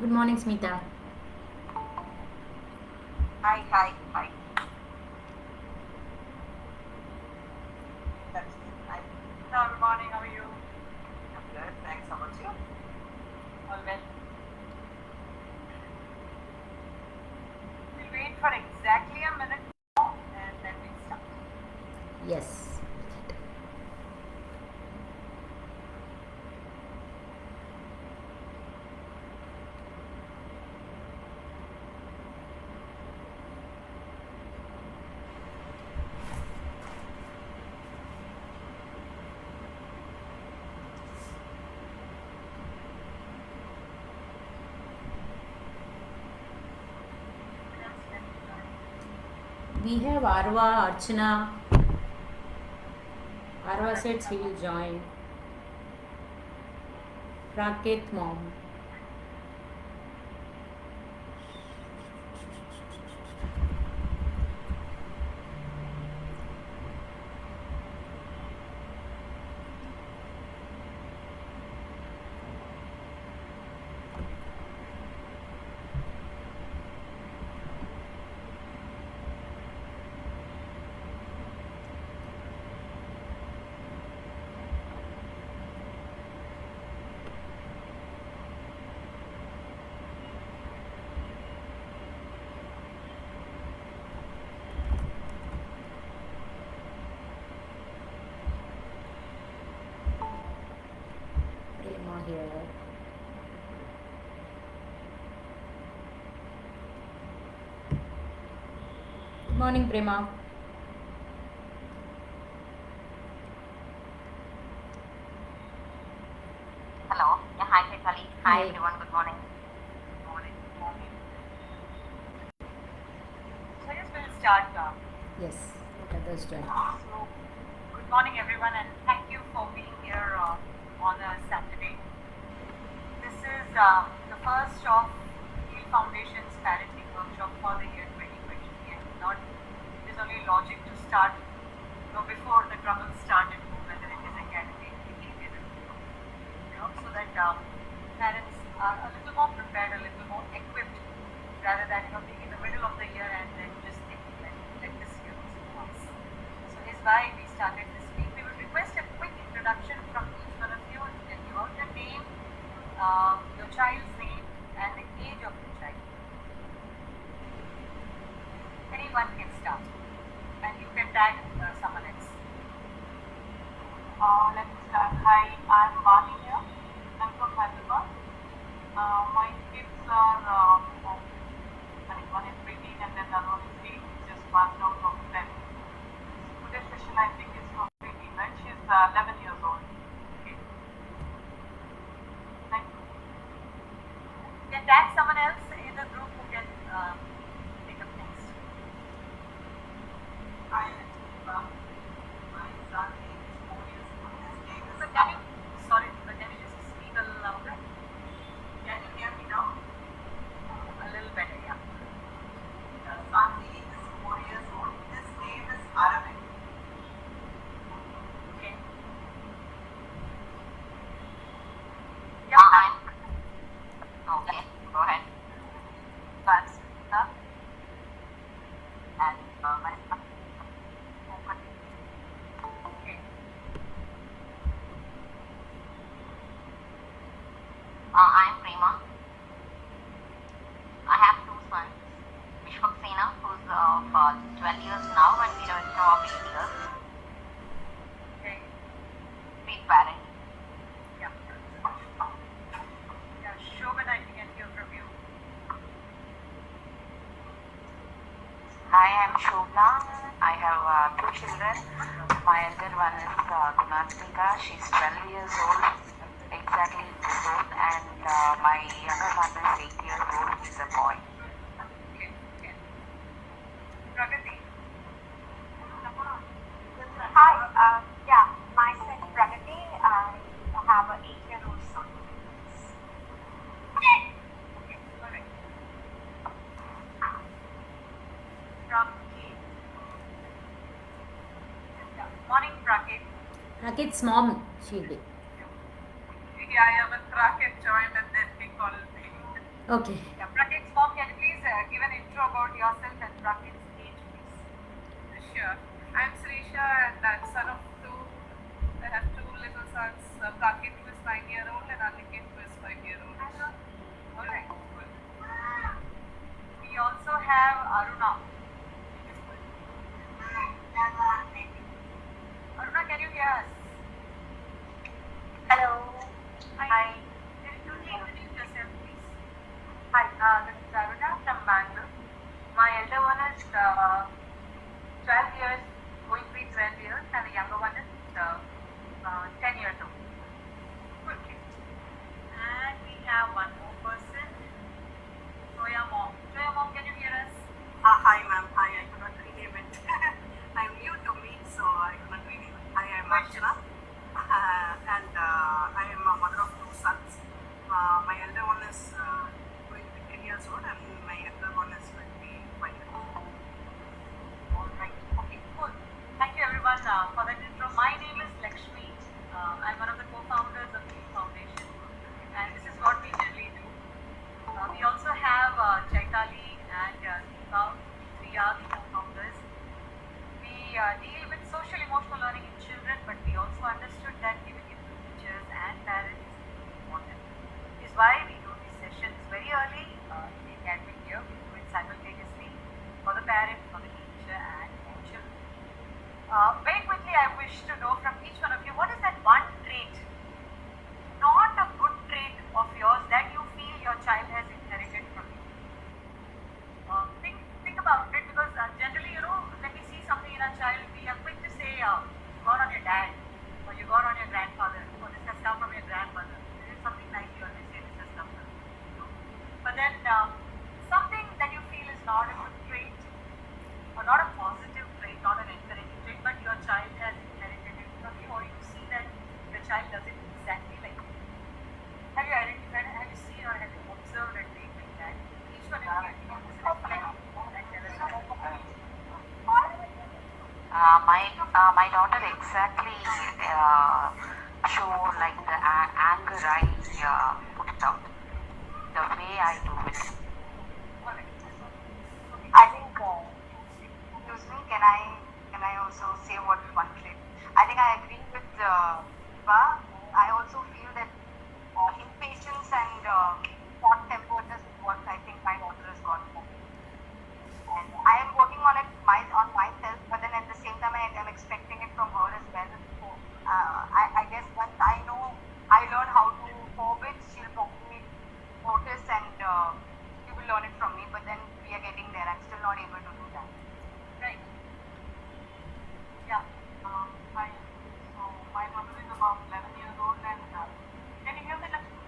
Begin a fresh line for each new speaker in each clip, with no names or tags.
Good morning, Smita.
Hi, hi, hi. That's hi.
Hello, good morning. How are you?
I'm good. Thanks. How about you?
All well. We'll wait for exactly a minute more and then we'll start.
Yes. We have Arva, Archana. Arva said she will join. Raket mom. Prema here. Good morning, Prema.
Hello. Yeah, hi, Kaitali. Hi,
Hi.
everyone. Good morning. Morning.
Morning. So I guess we'll start.
Yes. Let others join.
So, good morning, everyone, and thank you for being here on a Saturday. This is the first of Yale Foundation's parenting workshop for the year 2020, and not it is only logic to start before the troubles start at home, whether it is academic, behavioral, so that parents are a little more prepared, a little more equipped, rather than being in the middle of the year and then just thinking that let this year also pass. So is why we started this week. We would request a quick introduction from each one of you. Tell you about your name, your child's name, and the age of your child. Anyone can start, and you can tag someone else.
Let me start. Hi, I'm Vani here. I'm from Hyderabad. My kids are, one is Preteen and then the other one is 8, just passed out of 10. Today's session I think is for Preteen, right? She's 11 years old. Okay. Thank you.
You can tag someone else in the group who can pick up next.
Hi, my son is 4 years old. His name is
But can you, sorry, but can you just speak a little louder?
Can you hear me now?
A little better, yeah.
Son is 4 years old. His name is Aravind.
Okay.
Yeah, I'm. Okay, go ahead.
That's
And my son.
Okay.
I'm Prema. I have two sons. Vishwaksena, who's of 12 years now, and Virendra of 8 years.
Okay.
Big parent.
Yeah. Yeah, Shobhan, I can hear from you.
Hi, I'm Shobna. I have two children. My elder one is Gunasmita. She's 12 years old, exactly this old, and my younger one is 8 years old. He's a boy.
Okay. Okay. Pragati.
Hi, yeah, myself Pragati. I have an 8-year-old son.
Okay. All right. Praket. Yeah. Morning, Praket.
Raket's mom, she'll be.
I am a Kraken joined and then he called me.
Okay.
Yeah, Praket's mom, can you please give an intro about yourself and Praket's age, please?
Sure. I'm Srisha and I'm son of two. I have two little sons, Praket who is 9 year old and Aniket who is 5 year old.
Okay, cool. We also have Aruna. Aruna, can you hear us?
Hello.
Hi. Can you introduce yourself, please? Hi, this is Aruna from Bangalore. My elder one is 12 years, going to be 12 years, and the younger one is 10 years old. Good kid. And we have one more person, Soya Mom. Soya Mom, can you hear us?
Hi ma'am, hi, I could not rename it. I'm new to meet, so I could not rename it. Hi, I'm Archana, and I am a mother of two sons. My elder one is going to be 10 years old and my younger one is going to be 5 years old.
Alright, okay, cool. Thank you everyone for that intro. My name is Lakshmi. I'm one of the co-founders of the Foundation, and this is what we generally do. We also have Chaitali and Deepa. We are the co-founders. We deal with social emotional learning in children, but we also understood that giving it to teachers and parents is important. This is why we do these sessions very early in the academic year. We do it simultaneously for the parent, for the teacher, and for children. Very quickly, I wish to know from each one of you, what is that one trait, not a good trait of yours, that you feel your child has inherited from you? Think about it, because generally, when we see something in a child, we are quick to say, you got on your dad, or you got on your grandfather, or this has come from your grandmother. This is something nice you always say, this has come from you. But then something that you feel is not a good trait, or not a positive trait, not an encouraging trait, but your child has inherited it from you, or you see that your child does it exactly like you. Have you identified, have you seen, or have you observed a trait like that? Each one of you, if you can just reflect and tell us about it.
My daughter exactly show like the anger I put it out, the way I do it.
I think, excuse me, can I also say what one trait? I think I agree with Viva. I also feel that impatience and hot temper is what I think my daughter has got from me. And I am working on it on myself, but then at the same time I am expecting it from her as well. So I guess once I know, I learn how to cope it, she'll probably notice and she will learn it from me. But then we are getting there. I'm still not able to do that.
Right. Yeah.
Hi. So my daughter is about 11 years old and can you hear me? Lakshmi?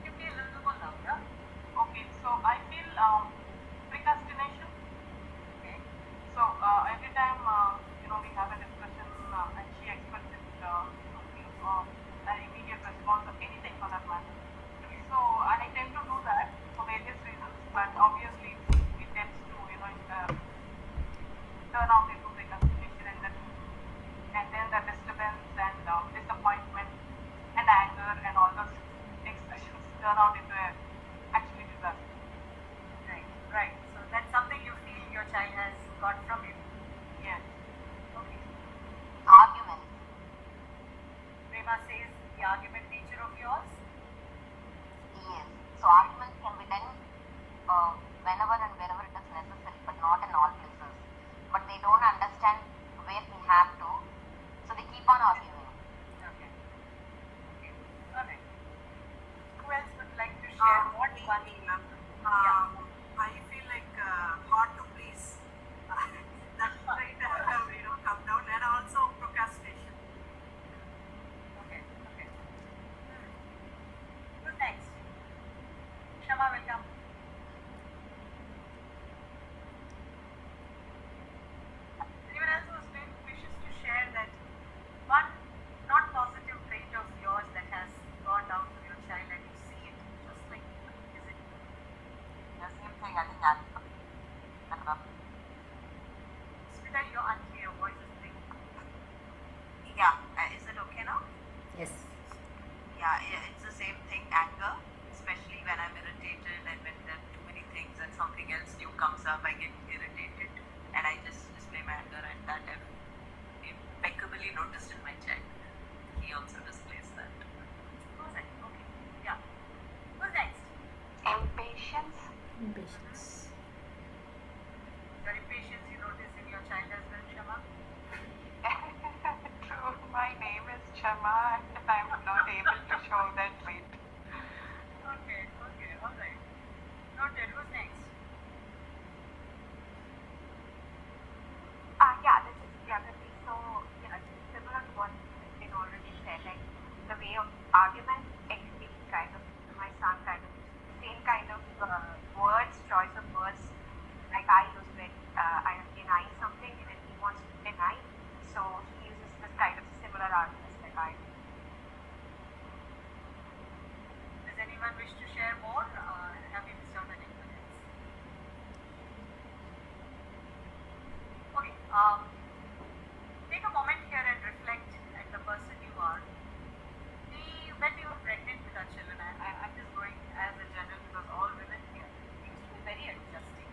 Give me a little more louder.
Okay, so I feel procrastination.
Okay.
So every time we have a discussion and she expects it an immediate response or anything for that matter. So I tend to do that for various reasons, but obviously it tends to turn out into procrastination and then the disturbance and disappointment and anger and all those expressions turn out into actually disaster.
Right. Right. So that's something you feel your child has got from you.
Yes.
Okay.
Arguments.
Prema says the argument nature of yours.
Yes. So arguments can be done whenever and wherever it is necessary, but not in all places. But they don't understand where they have to, so they keep on arguing.
Okay. Okay. All right. Who else would like to share what
Me,
one?
ma'am. I feel like hard to please. That trait come down, and also procrastination.
Okay. Okay. Who's next? Shama will come. Anyone else who wishes to share that one not positive trait of yours that has gone down to your child and you see it just like you? Is it?
The same thing, I think anger.
Smita, you're unclear. Your voice is breaking.
Yeah, is it okay now?
Yes.
Yeah, it's the same thing, anger, especially when I'm irritated. something else new comes up, I get irritated and I just display my anger, and that I've impeccably noticed in my child. He also displays that. Who's next? Okay, yeah. Who's next?
Impatience.
Impatience.
Your impatience you notice in your child as well, Shama?
True, my name is Chama and I'm not able to show that trait.
Okay, all right. Noted. Who's next?
Yeah, this is Jagati. So, yeah, similar to what has been already said, like the way of argument, exchange kind of, my son kind of, same kind of words, choice of words, like I use when I am denying something and then he wants to deny, so he uses this kind of similar arguments like I do.
Does anyone wish to share more? Have you missed out on anyone else? Okay, take a moment here and reflect at the person you are. When we were pregnant with our children, I'm just going as a general because all women here, we used to be very adjusting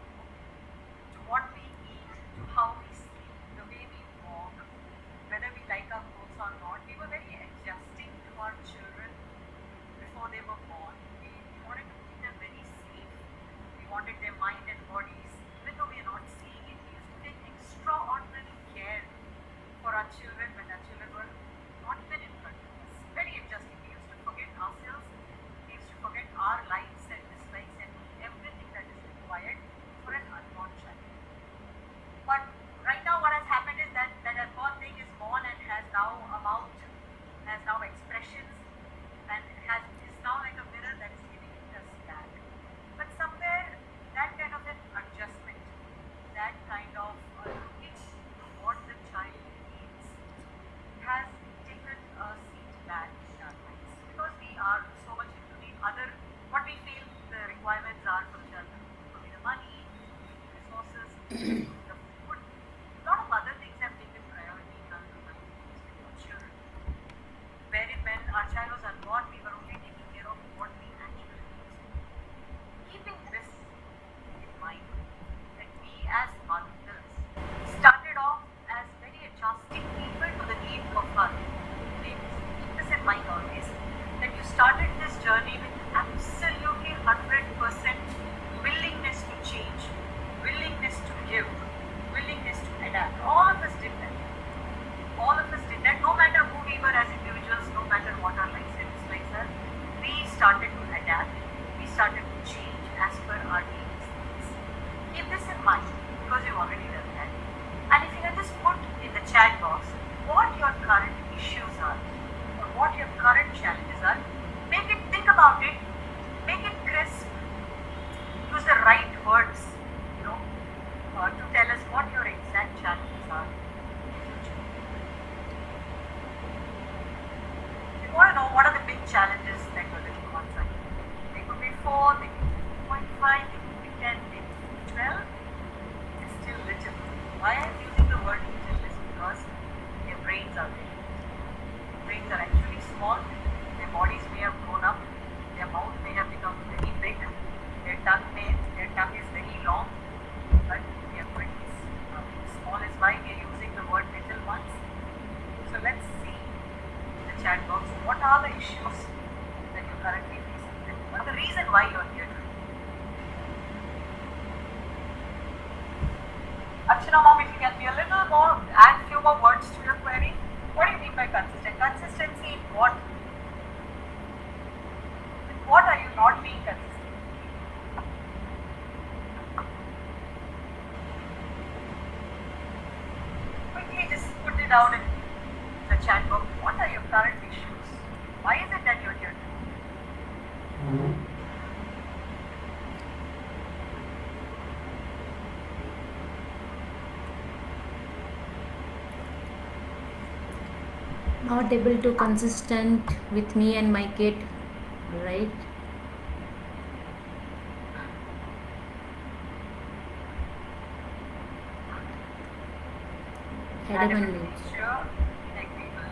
to what we eat, to how we sleep, the way we walk, whether we like our clothes or not. We were very adjusting to our children before they were born. We wanted to keep them very safe. We wanted their mind and bodies, even though we are not seeing it. We used to take extraordinary care for our children when our children were not even in front of us. Very adjusting. We used to forget ourselves. We used to forget our likes and dislikes and everything that is required for an unborn child. But right now what has happened is that unborn thing is born and has now a mouth, has now expressions, and is now like a mirror that is giving us back. But somewhere that kind of an adjustment, that kind of looking to what the child needs has taken a seat back in our minds, because we are so much into the other, what we feel the requirements are for the child. Could be the money, resources, the food. A lot of other things have taken priority in our lives for children. Wherein when our child was unborn, we were only taking care of what we actually need. Keeping this in mind, that we as mothers started off as very adjusting people to the need of our babies. Keep this in mind always, that you started this journey with absolutely 100% willingness to change, willingness to give, willingness to adapt. All of us did that. All of us did that. No matter who we were as individuals, no matter what our likes and dislikes are, we started to adapt. We started to change as per our needs. Keep this in mind, because you've already done that. And if you can just put in the chat box what your current issues are, or what your current challenges are, think about it, make it crisp, use the right words, to tell us what your exact challenges are. We want to know what are the big challenges that your little ones are. They could be 4, they could be 2.5, they could be 10, they could be 12. It's still little. Why I'm using the word little is because their brains are big. Their brains are actually small. Their bodies may have grown up. Their mouth may have become very big. Their tongue is very long. But their brains are small is why we are using the word little ones. So let's see in the chat box what are the issues that you're currently facing and what's the reason why you're here today. Archana mom, if you can be a little more, add few more words to your query. What do you mean by consistent? Consistency in what? With what are you not being consistent? Quickly just put it down in the chat box. What are your current issues? Why is it that you're here today?
Not able to consistent with me and my kid, right? Adamantly.
Sure. Agreeable.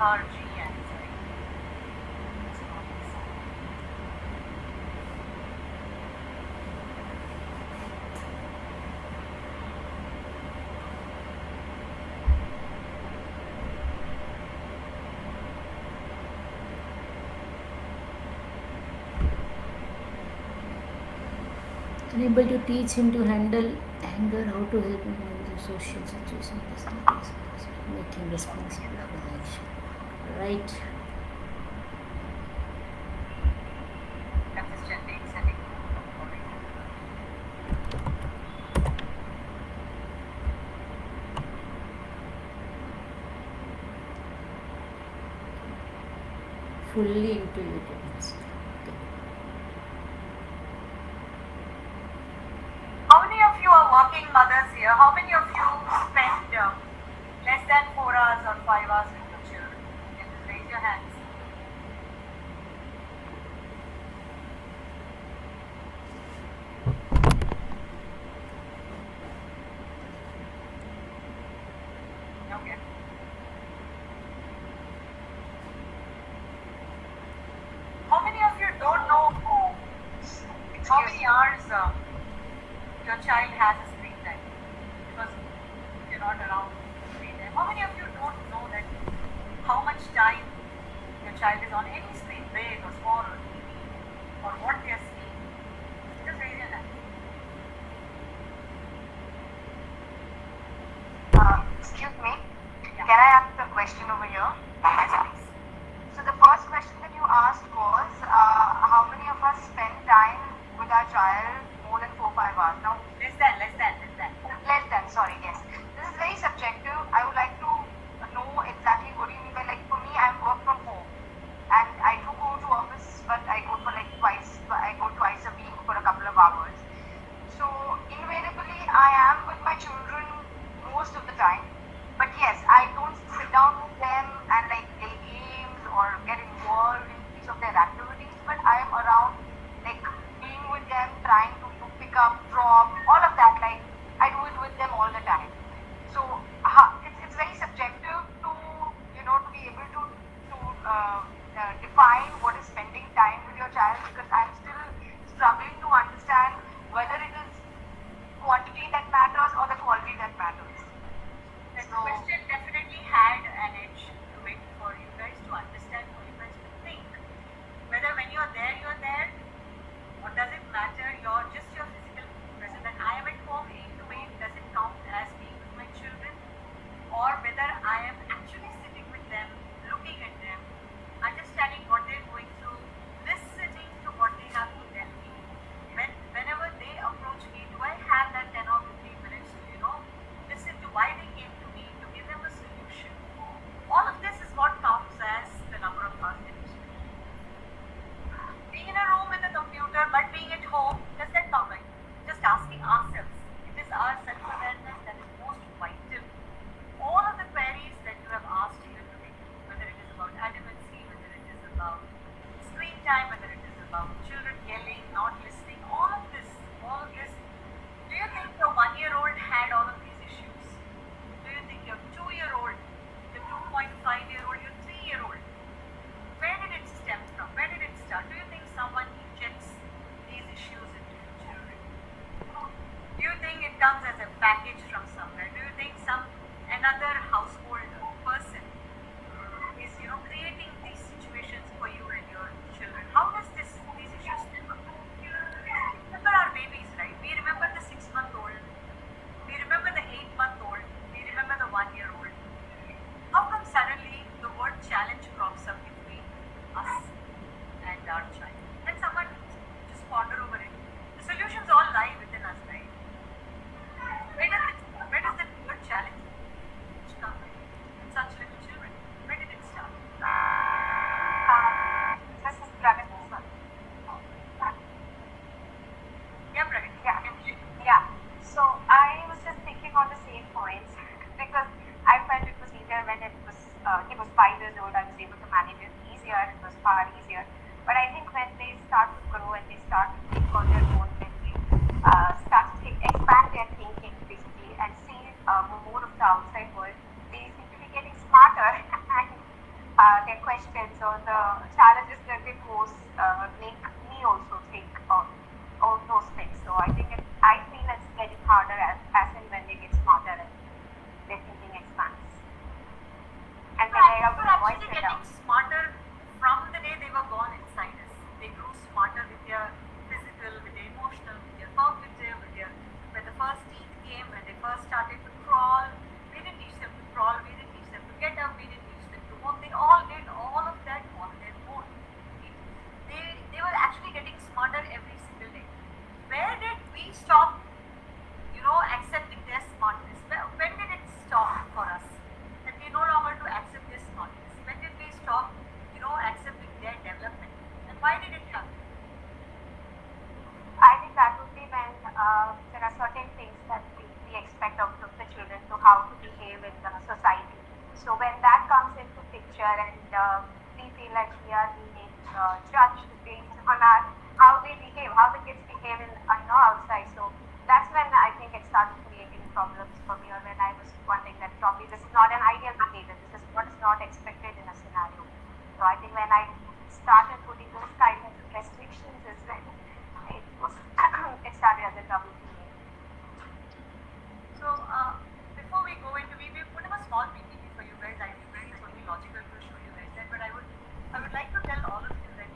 lethargy and anxiety.
Unable to teach him to handle anger, how to help him handle the social situation, make him responsible for the action. Right.
Consistently setting
Fully into it.
How many of you are working mothers here? How many of you spend less than 4 hours or 5 hours with your children? Can you raise your hands? Okay. How many of you don't know how many hours your child has a screen time? Because you're not around screen time. How many of you don't know that how much time your child is on any screen, big or small or TV, or what they're seeing? Just raise your hand.
Excuse me, can I ask a question over here? So the first question that you asked was, how many of us spend time with our child more than 4-5 hours? Now,
Less than.
less than, sorry, yes. This is very subjective. I would like to know exactly what do you mean by, like, for me, I work from home. And I do go to office, but I go for like twice a week for a couple of hours. So invariably, I am with my children most of the time. But yes, I don't sit down with them and
we stop, accepting their smartness? When did it stop for us? That we no longer to accept their smartness. When did we stop, accepting their development? And why did it happen?
I think that would be when there are certain things that we expect of the children to how to behave in the society. So when that comes into picture and we feel like we are being judged based on how they behave, how the kids behave in outside. So that's when I think it started creating problems for me, or when I was wondering that probably this is not an ideal behavior. This is what is not expected in a scenario. So I think when I started putting those kind of restrictions is when it was it started as a trouble for me.
So before we go into, we put up a small PPT for you guys. I think it's only logical to show you guys that, but I would like to tell all of you that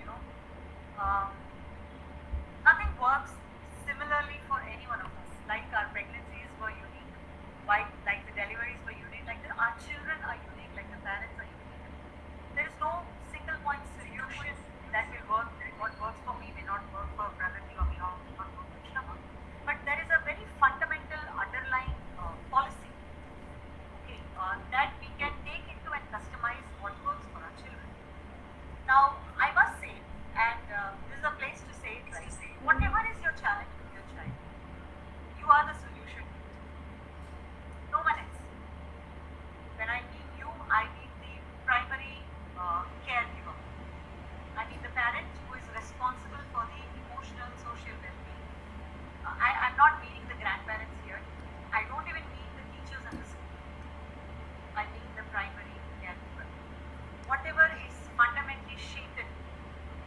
nothing works similarly for any one of us. Like our pregnancies were unique, like the deliveries were unique, like our children are unique, like the parents are unique. There is no single point solution that will work. What works for me may not work for Pragati or may not work for Krishnama. But there is a very fundamental underlying policy, okay, that we can take into and customize what works for our children. Now, I must say, and this is a place to say it right, whatever is your challenge with your child, you are the solution. No one else. When I mean you, I mean the primary caregiver. I mean the parent who is responsible for the emotional, social well-being. I'm not meaning the grandparents here. I don't even mean the teachers and the school. I mean the primary caregiver. Whatever is fundamentally shaken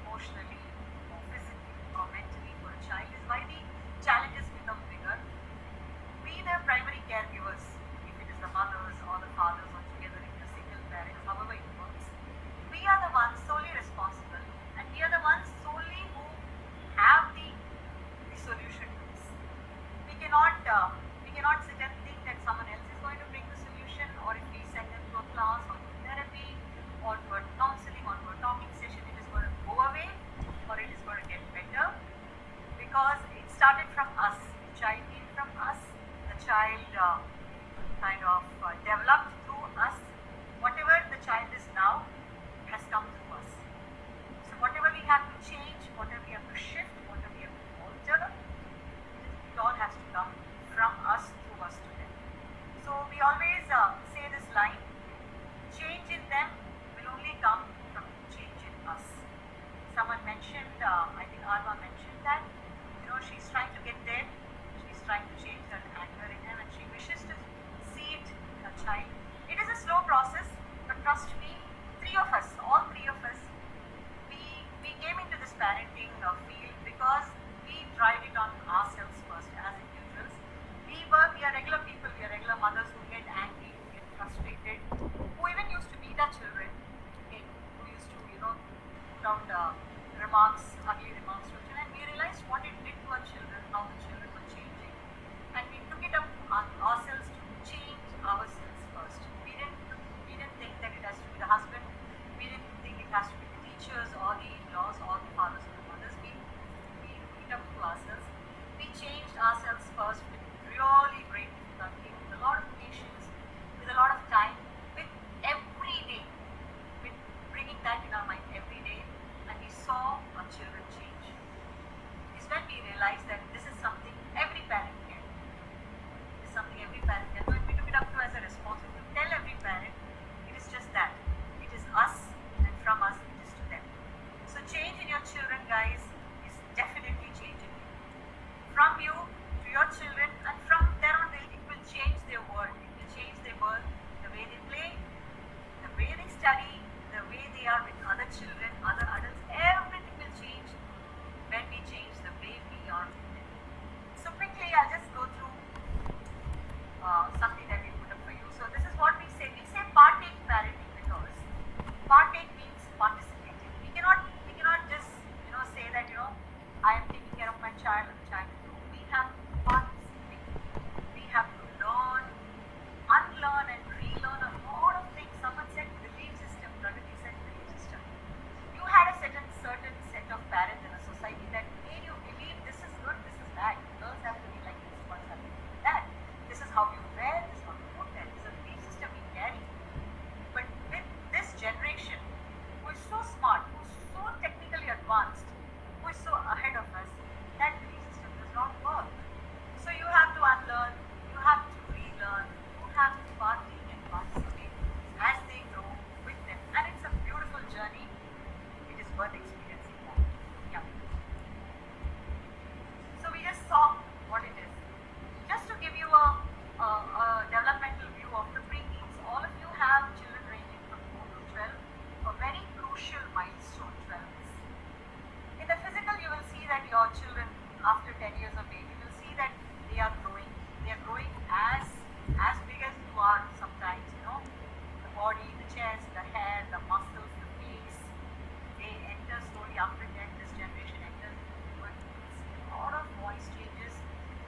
emotionally, or physically, or mentally for a child is why the challenges become bigger. We, the primary caregivers, if it is the mothers or the fathers or together if you're single parents, however it works, we are the ones solely responsible, and we are the ones solely who have the solution to this. We cannot sit and think that someone else is going to bring the solution, or if we send them to a class or to therapy or to a counseling or to a talking session, it is going to go away or it is going to get better, because it started from us. The child came from us. The child developed through us. Whatever the child is now has come through us. So whatever we have to change, whatever we have to shift, whatever we have to alter, it all has to come from us, through us to them. So we always say this line: change in them will only come from change in us. Someone mentioned, I think Arva mentioned that, she's trying to get there. She's trying to change that anger in him, and she wishes to see it in her child. It is a slow process, but trust me, all three of us, we came into this parenting field because we tried it on ourselves first as individuals. We are regular people, we are regular mothers who get angry, who get frustrated, who even used to beat our children, okay, who used to, put out remarks, ugly remarks to our children. And we realized what it did to our children, how the children were changing. And we took it up on ourselves to change ourselves first. We didn't think that it has to be the husband. We didn't think it has to be the teachers or the in-laws or the fathers or the mothers. We took it up to ourselves. We changed ourselves first with really great difficulty, with a lot of patience, with a lot of time, with every day, with bringing that in our mind every day, and we saw our children change. It's when we realized that this is something every parent can do. It's something every parent can do, and we took it up to as a responsibility to tell every parent it is just that. It is us, and from us it is to them. So change in your children, guys, is definitely changing you. From you to your children, and from there on it will change their world. It will change their world, the way they play, the way they study, the way they are with other children, other adults. Everything will change when we change the way we are with them. So quickly, I'll just go through something that we put up for you. So this is what we say. We say partake parenting because partake means participating. We cannot just say that I am taking care of my child and the child is doing. We have to participate. We have to learn, unlearn and relearn a lot of things. Someone said belief system. Pragati said belief system. You had a certain set of parents in a society that made you believe this is good, this is bad. Girls have to years of age, you will see that they are growing. They are growing as big as you are sometimes, the body, the chest, the hair, the muscles, the face. They enter slowly after that. This generation enters into puberty. You will see a lot of voice changes.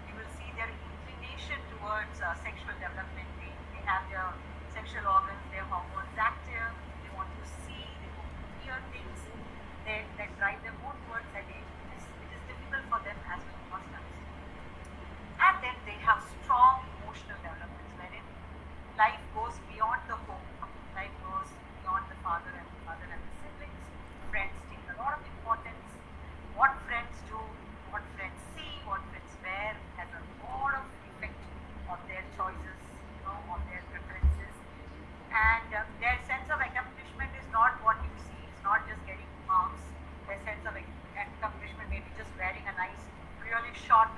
You will see their inclination towards sexual development. They have their sexual organs, their hormones active. They want to see, they want to hear things that drive them more towards that age. It is difficult for them as well, must understand. And then they have strong emotional developments wherein life goes beyond the home. Life goes beyond the father and the mother and the siblings. Friends take a lot of importance. What friends do, what friends see, what friends wear has a lot of effect on their choices, on their preferences. And their sense of accomplishment is not what you see. It's not just getting marks. Their sense of accomplishment may be just wearing a nice, really short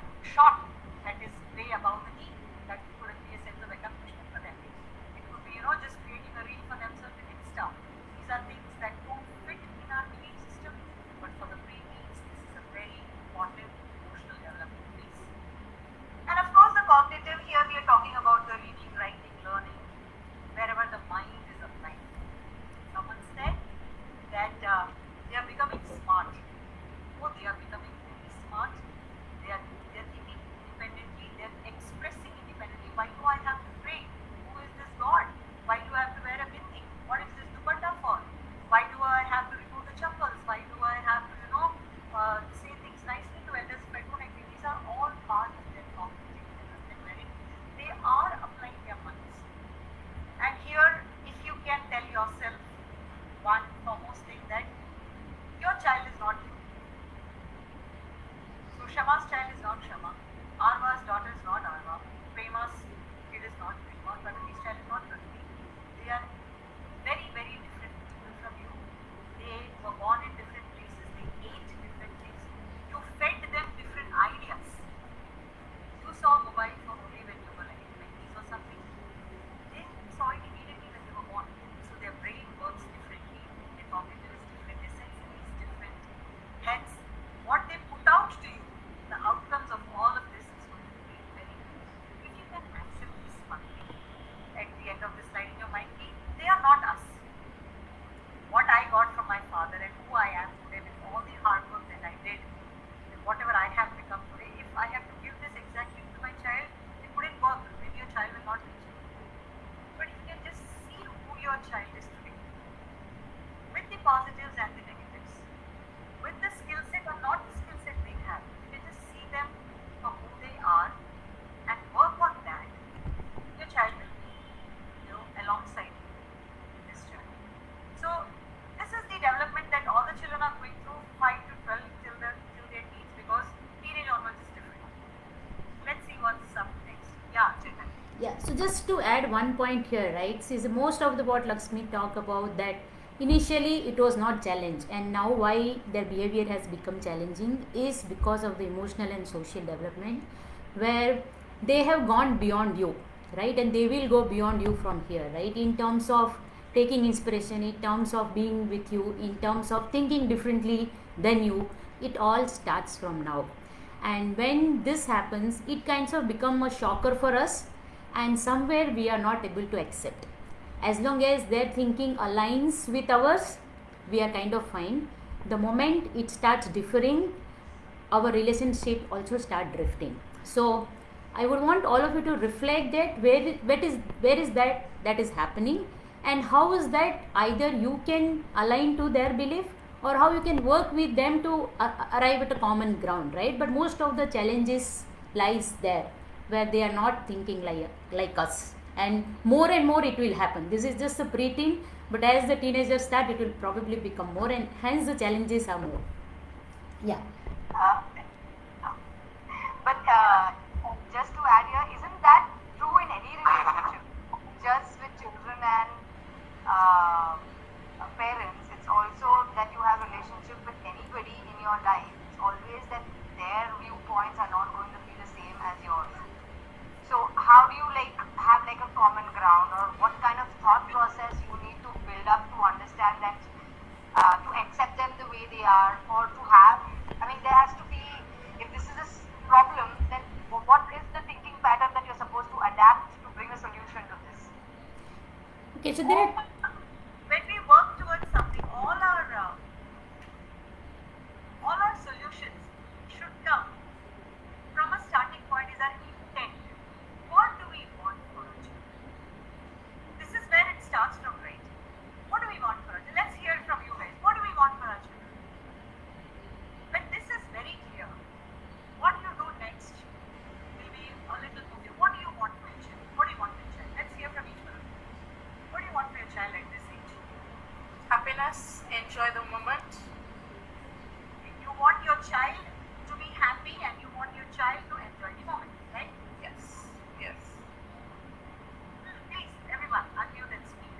that is way above the knee. That couldn't be a sense of accomplishment for them. It could be, just creating a reel for themselves in Insta. These are things that don't fit in our belief system, but for the preteens, this is a very important emotional development phase. And of course, the cognitive, here we are talking about the reading, writing, learning, wherever the mind is applied. Someone said that they are becoming smart. Oh, they are becoming very smart. They are thinking independently. They are expressing independently. Why do I have to pray? Who is this God? Why do I have to wear a bindi? What is this dupatta for? Why do I have to remove the chappals? Why do I have to, say things nicely to elders if I don't agree? These are all part of their cognitive development, wherein they are applying their minds. And here, if you can tell yourself one foremost thing, that your child is not you. So Shama's child is not Shama. Arva's daughter is not Arva. Prema's kid is not Prema. Pratati's child is not Pratati. They are very, very different people from you. They were born in different places. They ate different things. You fed them different ideas. You saw mobile phone only when you were like in 20s or something. They saw it immediately when they were born. So their brain works differently. Their cognitive is different. Their sensory is different. Hence, what they put out to you, the outcomes of all of this is going to be very good. If you can accept this one thing at the end of this slide in your mind, they are not us. What I got from my father and who I am today with all the hard work that I did, and whatever I have become today, if I have to give this exactly to my child, it wouldn't work. Maybe your child will not reach it. But if you can just see who your child is today, with the positives and the negatives, with the skill set or not the skill set they have, you can just see them for who they are and work on that. Your child will be, alongside you in this journey. So this is the development that all the children are going through, 5 to 12 till their teens, because teenage onwards is different. Let's see what's up next. Yeah, Chetan.
Yeah, so just to add one point here, right? See, most of the what Lakshmi talk about that initially it was not challenge, and now why their behavior has become challenging is because of the emotional and social development, where they have gone beyond you, right? And they will go beyond you from here, right? In terms of taking inspiration, in terms of being with you, in terms of thinking differently than you, it all starts from now. And when this happens, it kinds of become a shocker for us, and somewhere we are not able to accept. As long as their thinking aligns with ours, we are kind of fine. The moment it starts differing, our relationship also start drifting. So I would want all of you to reflect that where is that is happening, and how is that either you can align to their belief, or how you can work with them to arrive at a common ground, right? But most of the challenges lies there, where they are not thinking like us, and more it will happen. This is just a preteen, but as the teenagers start, it will probably become more, and hence the challenges are more. Yeah.
But just to add here, isn't that true in any relationship? Just with children and parents, it's also that you have relationship with anybody in your life. It's always that their viewpoints are not going to be the same as yours. So how do you have a common ground, or what kind of thought process you need to build up to understand that, to accept them the way they are, or to have, there has to be
So there are
when we work towards something, all our solutions should come from a starting point is our intent. What do we want for our children? This is where it starts from, right? What do we want for our children? Let's hear from you guys. What do we want for our children? When this is very clear, what you do next will be a little confusing. What do you want for your child? What do you want for your child? Let's hear from each one of you. What do you want for your child at this age?
Happiness, enjoy the moment.
You want your child to be happy and you want your child to enjoy the moment, right?
Yes, yes.
Please, everyone, unmute and speak.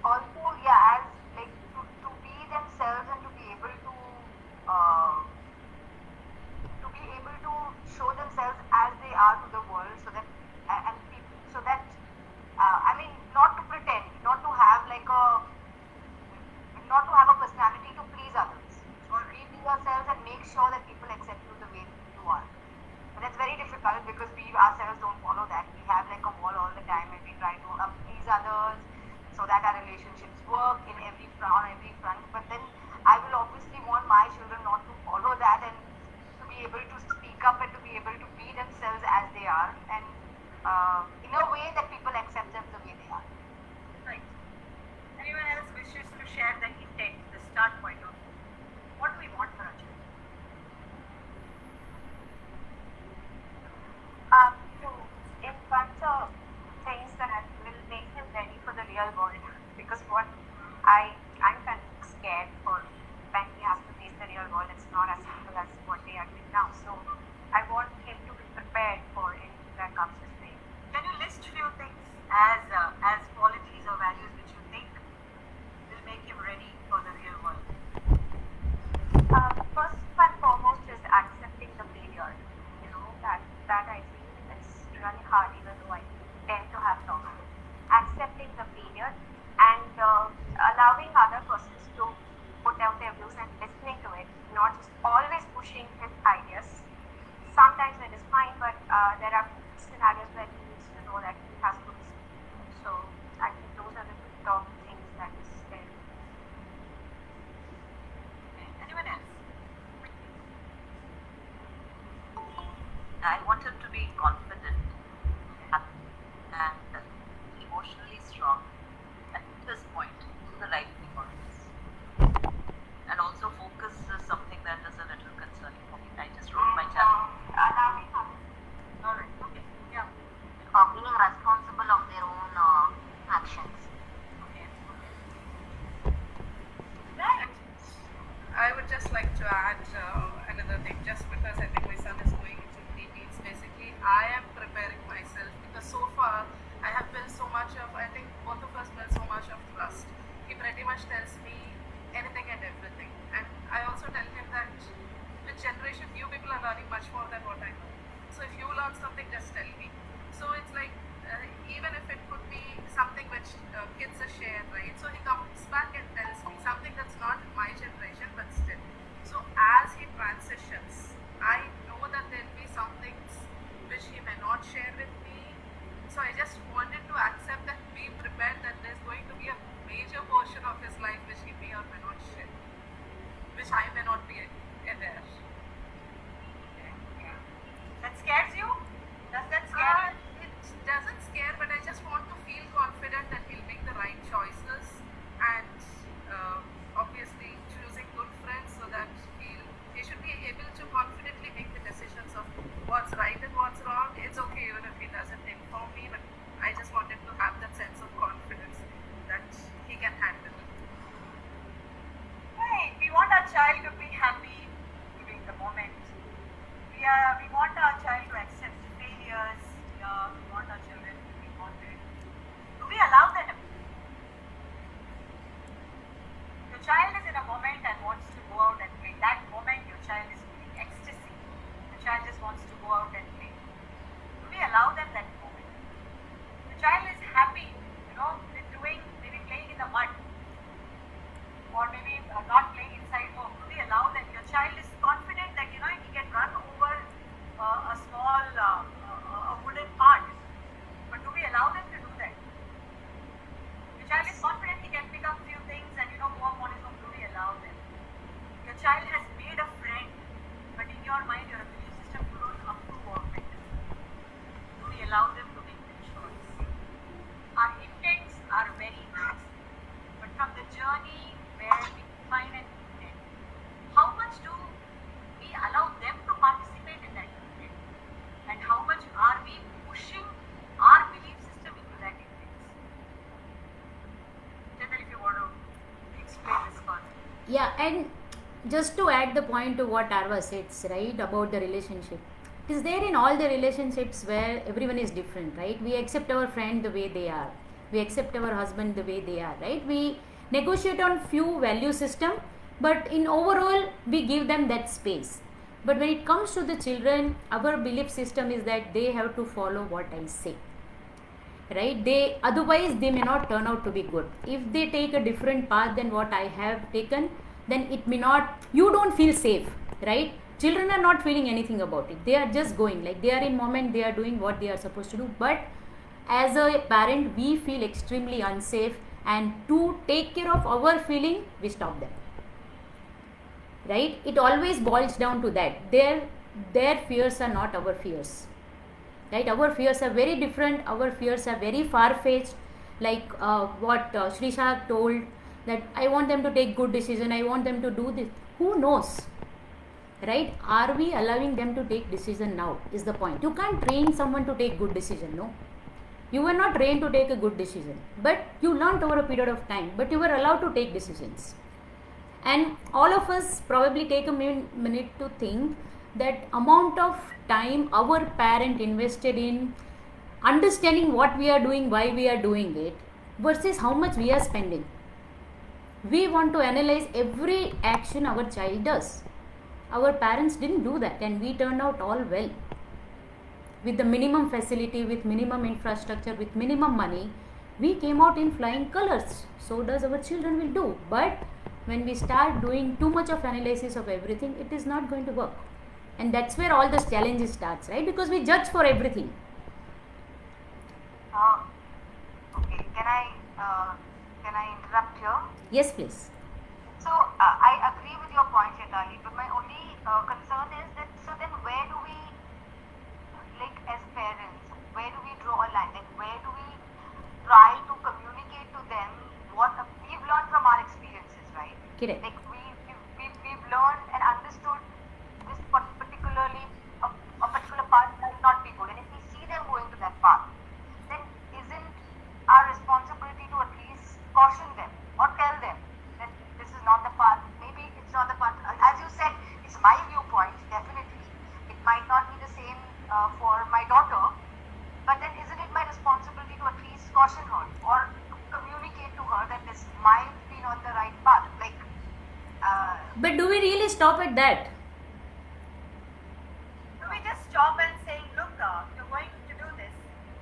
Also, yeah, as like to be themselves and to be able to show themselves as they are to the world, so that and people, so that I mean, not to pretend, not to have a personality to please others. Or be yourselves and make sure that people accept you the way you are. But that's very difficult because we ourselves don't follow that. We have like a wall all the time and we try to please others so that our relationships work on every front. But then I will obviously want my children not to follow that and to be able to speak up and to be able to be themselves as they are, and in a way that people accept them the way they are.
Right. Anyone else wishes to share the intent, the start point of what do we want for our children?
To encounter things that will make him ready for the real world. Because what I'm kind of scared for when he has to face the real world, it's not as simple as what they are doing now. So I want him to be prepared for anything that comes his way.
Can you list few things as qualities or values which you think will make him ready for the real world?
First and foremost is accepting the failure. You know, that I think it's really hard, even though I tend to have problems. Accepting the failure and allowing other persons to put out their views and listening to it, not just always pushing his ideas. Sometimes it is fine, but there are scenarios where he needs to know that he has to listen. So I think those are the two top things that is there.
Anyone else?
I want him to be confident, happy, and emotionally strong. At this point, the right thing for us. And also focus is something that is a little concerning for me. I just wrote my challenge.
Allowing
Alright, okay. Yeah.
Being responsible of their own actions.
Okay. Right.
I would just like to add another thing, just because I think my son is going into preteens. Basically, I am preparing myself because so far I have built so much of, I think both of us built so much of trust. He pretty much tells me anything and everything. And I also tell him that with generation, you people are learning much more than what I know. So if you learn something, just tell me. So it's like, even if it could be something which kids are shared, right? So he comes back and tells me something that's not my generation, but still. So as he transitions, I know that there'll be some things which he may not share with me. So I just wanted to accept that, be prepared that there's going to be a major portion of his life which he may or may not share, which I may not be aware.
That scares you? Does that scare you?
It doesn't scare, but I just want to feel confident that he'll make the right choices, and obviously choosing good friends so that he should be able to confidently make the decisions of what's right and what's wrong. It's okay even if he doesn't inform me, but I just wanted to have that sense of confidence that he can handle it.
Right. We want our child to be happy during the moment. We want our child to accept failures. We want our children to be confident. Do we allow them? Your child is in a moment and wants to go out and play. That moment, your child is feeling ecstasy. The child just wants to go out and play. Do we allow them that moment? The child is happy, maybe playing in the mud, or maybe not playing inside home. Do we allow them? Your child is confident that he can run over a small a wooden part, but do we allow them to do that? Your
And just to add the point to what Arva says, right, about the relationship, it is there in all the relationships where everyone is different, right? We accept our friend the way they are, we accept our husband the way they are, right? We negotiate on few value system, but in overall we give them that space. But when it comes to the children, our belief system is that they have to follow what I say, right? They, otherwise they may not turn out to be good. If they take a different path than what I have taken, then it may not, you don't feel safe, right? Children are not feeling anything about it, they are just going, like they are in moment, they are doing what they are supposed to do. But as a parent we feel extremely unsafe, and to take care of our feeling we stop them, right? It always boils down to that. Their fears are not our fears, right? Our fears are very different, our fears are very far-fetched, like what Shrisha told, that I want them to take good decision, I want them to do this. Who knows, right? Are we allowing them to take decision now is the point. You can't train someone to take good decision, no. You were not trained to take a good decision, but you learned over a period of time, but you were allowed to take decisions. And all of us probably take a minute to think that amount of time our parent invested in understanding what we are doing, why we are doing it, versus how much we are spending. We want to analyze every action our child does. Our parents didn't do that, and we turned out all well. With the minimum facility, with minimum infrastructure, with minimum money, we came out in flying colors. So does our children will do. But when we start doing too much of analysis of everything, it is not going to work. And that's where all this challenges starts, right? Because we judge for everything.
Okay, can I interrupt here?
Yes, please.
So I agree with your point, Shetali, but my only concern is that, so then where do we, like as parents, where do we draw a line? Like where do we try to communicate to them what we've learned from our experiences, right?
Correct.
Like we've learned and understood this particularly a particular path will not be good, and if we see them going to that path, then isn't our responsibility to at least caution them or tell them that this is not the path, maybe it's not the path. As you said, it's my viewpoint, definitely. It might not be the same for my daughter, but then isn't it my responsibility to at least caution her or communicate to her that this might be not the right path? Like,
But do we really stop at that?
Do we just stop and say, look, you're going to do this,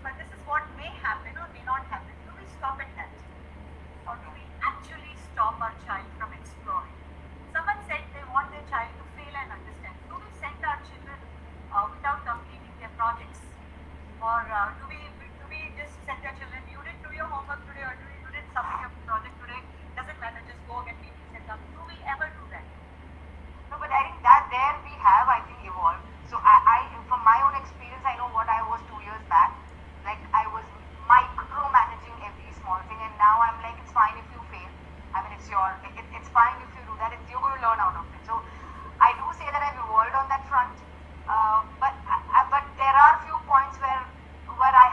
but this is what may happen or may not happen? Do we stop at that? Or do we actually stop our child from exploring? Someone said they want their child to fail and understand. Do we send our children without completing their projects? Or do we just send our children, you didn't do your homework today, or you didn't submit your project today, doesn't matter, just go get meetings and come. Do we ever do that?
no, but I think that there we have, I think, evolved. So I from my own experience, I know what I was 2 years back. Like I was micromanaging every small thing, and now I'm like, it's fine if you fail. I mean, it's fine if you do that. You're going to learn out of it. So I do say that I've evolved on that front, but there are few points where I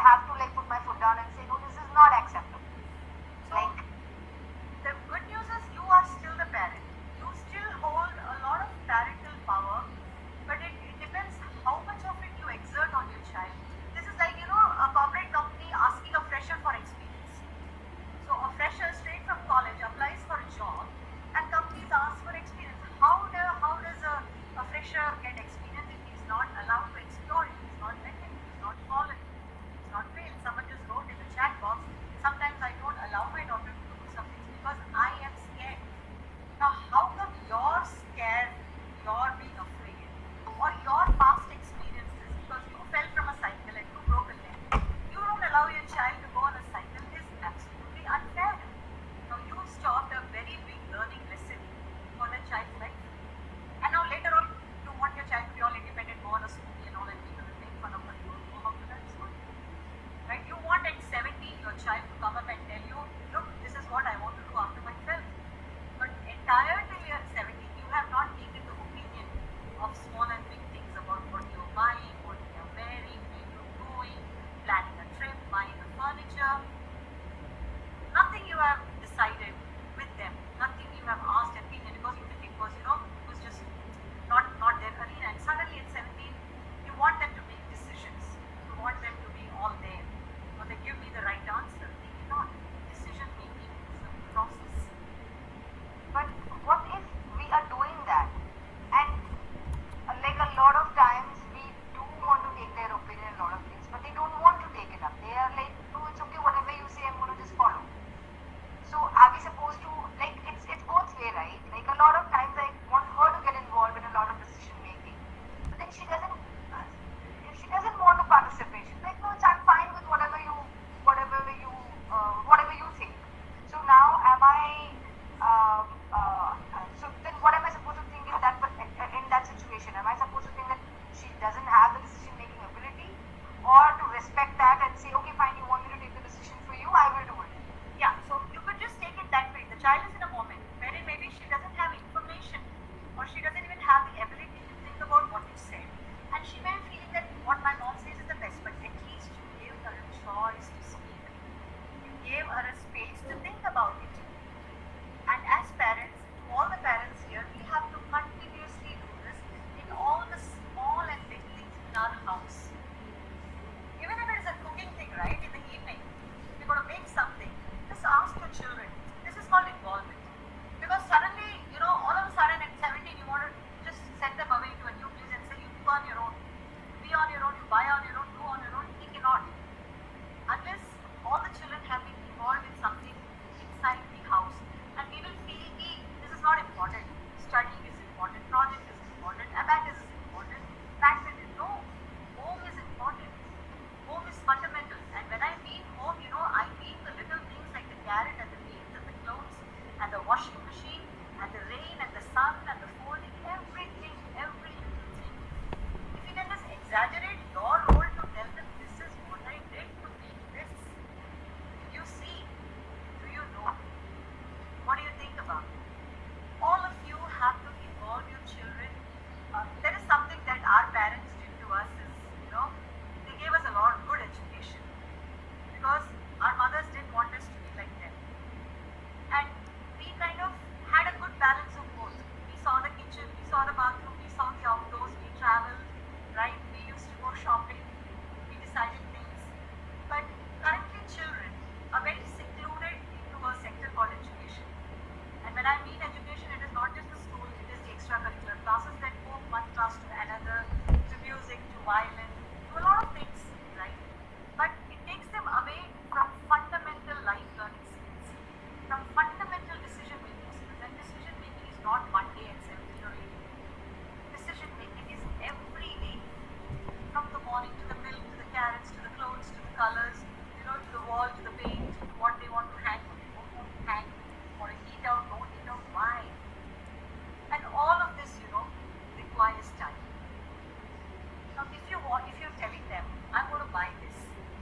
if you're telling them, I'm going to buy this,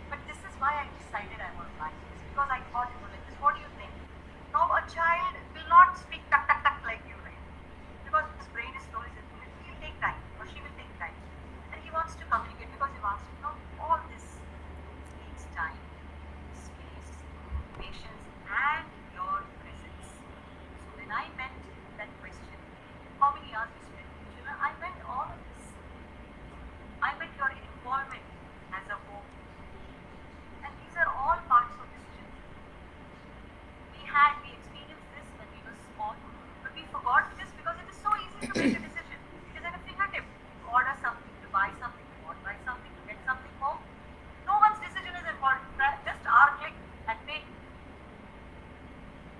but this is why I decided I want to buy this, because I thought it was like this, what do you think? Now a child will not speak tuck tuck tuck like you, right? Because his brain is slowly circulating. He'll take time, or she will take time, and he wants to communicate because he wants to know. All this needs time, space, patience, and your presence. So when I meant that question, how many hours you spend with children, I meant all of this. I meant your involvement as a home, and these are all parts of this journey. We experienced this when we were small, but we forgot just because it is so easy to make a decision. It is at a fingertip. To order something, to buy something, to not buy something, to get something home. No one's decision is important. Just our click and pay.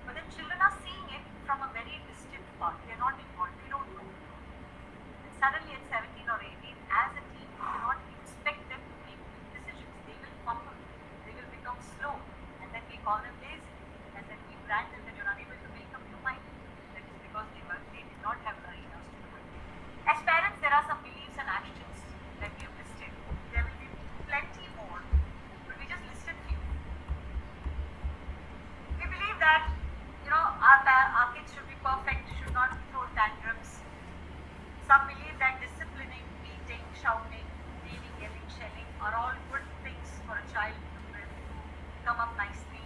But then children are seeing it from a very distant part. They are not involved. They don't know. And suddenly at 17 or 18, as a teen, you cannot expect them to make decisions. They will fumble. They will become slow. And then we call them lazy. And then we brand them that you're unable to make up your mind. That is because they did not have early enough to do it. As parents, there are some beliefs and actions that we have listed. There will be plenty more, but we just listed few. We believe that our kids should be perfect, should not throw tantrums. Some believe that disciplining, beating, shouting, naming, yelling, shelling are all good things for a child to come up nicely.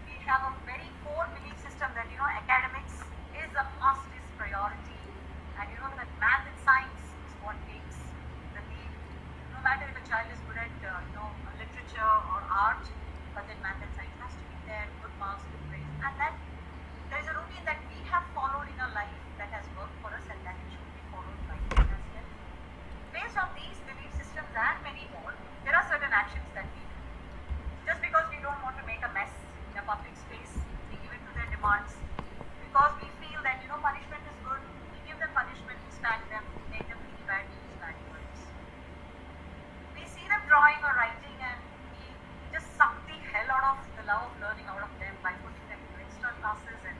We have a very core belief system that academics is a must, is priority, and that math and science is what takes the lead. No matter if a child is good at literature or art, but then math and science has to be there, good marks, good grades, and that there is a routine that we have followed in our life that has worked for us, and that it should be followed by them as well. Based on these belief systems and many more, there are certain actions that we do. Just because we don't want to make a mess in a public space, we give in to their demands. Because we feel that punishment is good, we give them punishment, we spank them, make them feel bad, we use bad words. We see them drawing or writing, and we just suck the hell out of the love of learning out of them by putting them into extra classes and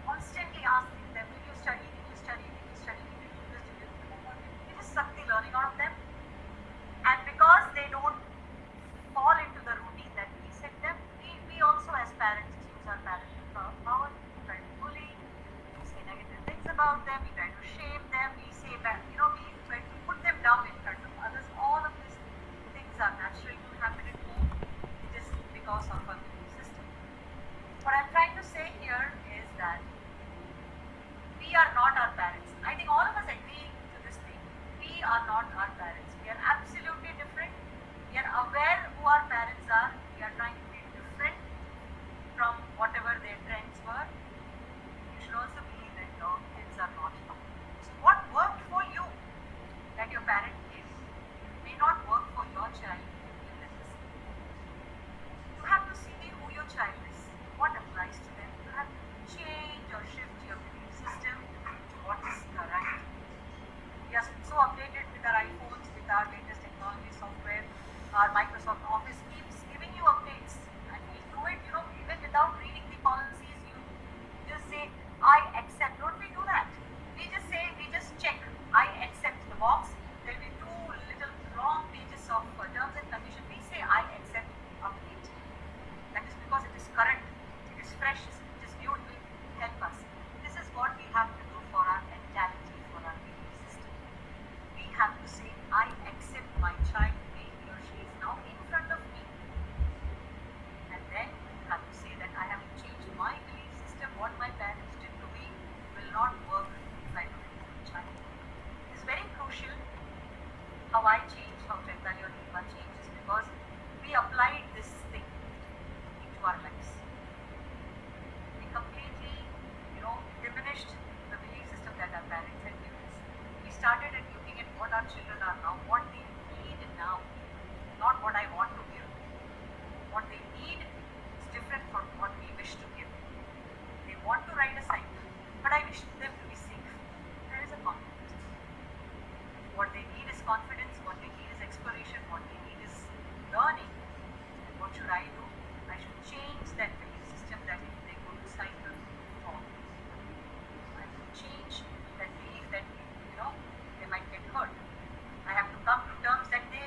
constantly asking them, did you study, did you study, did you study, did you do this, did you do that? We just suck the learning out of them. And because they don't fall into the routine that we set them, we also as parents use our parental power to try to bully, we say negative things about them, we try to shame them, we say that, we put them down in front of others. All of these things are natural to happen at home, just because of our belief system. What I'm trying to say here is that we are not our parents. I think all of us agree to this thing. We are not our parents. We are absolutely different. We are aware who our parents are. We are trying to be different from whatever their trends were. You should also believe that your kids are not. So what worked for you that your parent gave may not work for your child. You have to see who your child is, what applies to them. You have to change or shift your belief system to what is correct. We are so updated with our iPhones, with our latest technology software. Our Microsoft Office keeps giving you updates, and we do it, even without reading the policies. You just say, I accept. Don't we do that? We just check, I accept the box. There will be two little long pages of terms and conditions. We say, I accept update. That is because it is current, it is fresh, it is new, it will help us. This is what we have to do for our mentality, for our belief system. We have to say, I accept my child the way he or she is now in front of me. And then you have to say that I have to change my belief system. What my parents did to me will not work if I do it to my child. It's very crucial how I change, how Chaitanya or Eva changes, because we applied this thing into our lives. We completely, diminished the belief system that our parents had given us. We started at looking at what our children are now, what they need now, not what I want to give. What they need is different from what we wish to give. They want to ride a cycle, but I wish them to be safe. There is a conflict. What they need is confidence, what they need is exploration, what they need is learning. And what should I do? I should change that belief system that if they go to cycle, fall. I should change that belief that, they might get hurt. I have to come to terms that they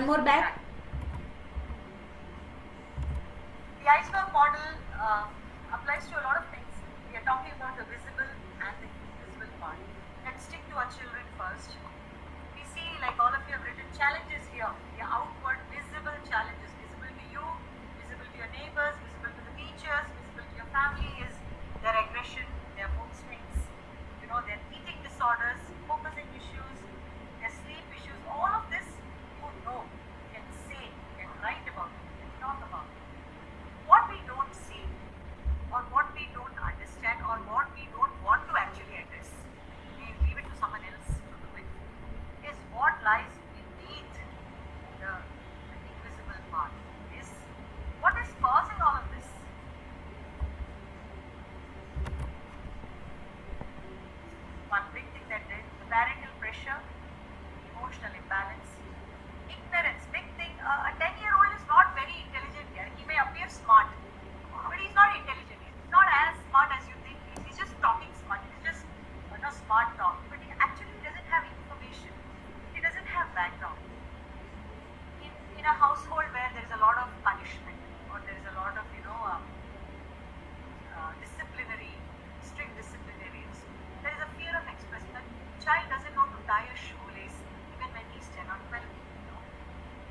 more back.
The iceberg model applies to a lot of things. We are talking about the visible and the invisible part. Let's stick to our children first. We see, like all of you have written, challenges here. The outward visible challenges, visible to you, visible to your neighbors, visible to the teachers, visible to your family, is their aggression, their mood swings, their eating disorders, focusing issues, their sleep issues. All of this you can say, can write about it, can talk about it. What we don't see, or what we don't understand, or what we don't want to actually address, we leave it to someone else to do it, is what lies beneath the invisible part. Is what is causing all of this. One big thing that did, the parental pressure, emotional imbalance, ignorance. Big thing. A 10-year-old is not very intelligent here. He may appear smart, but he's not intelligent. He's not as smart as you think. He's just talking smart. He's just smart talk, but he actually doesn't have information. He doesn't have background. In a household where there is a lot of punishment, or there is a lot of disciplinary, strict disciplinaries, there is a fear of expressing. The child doesn't know to tie a shoelace even when he's 10 or 12.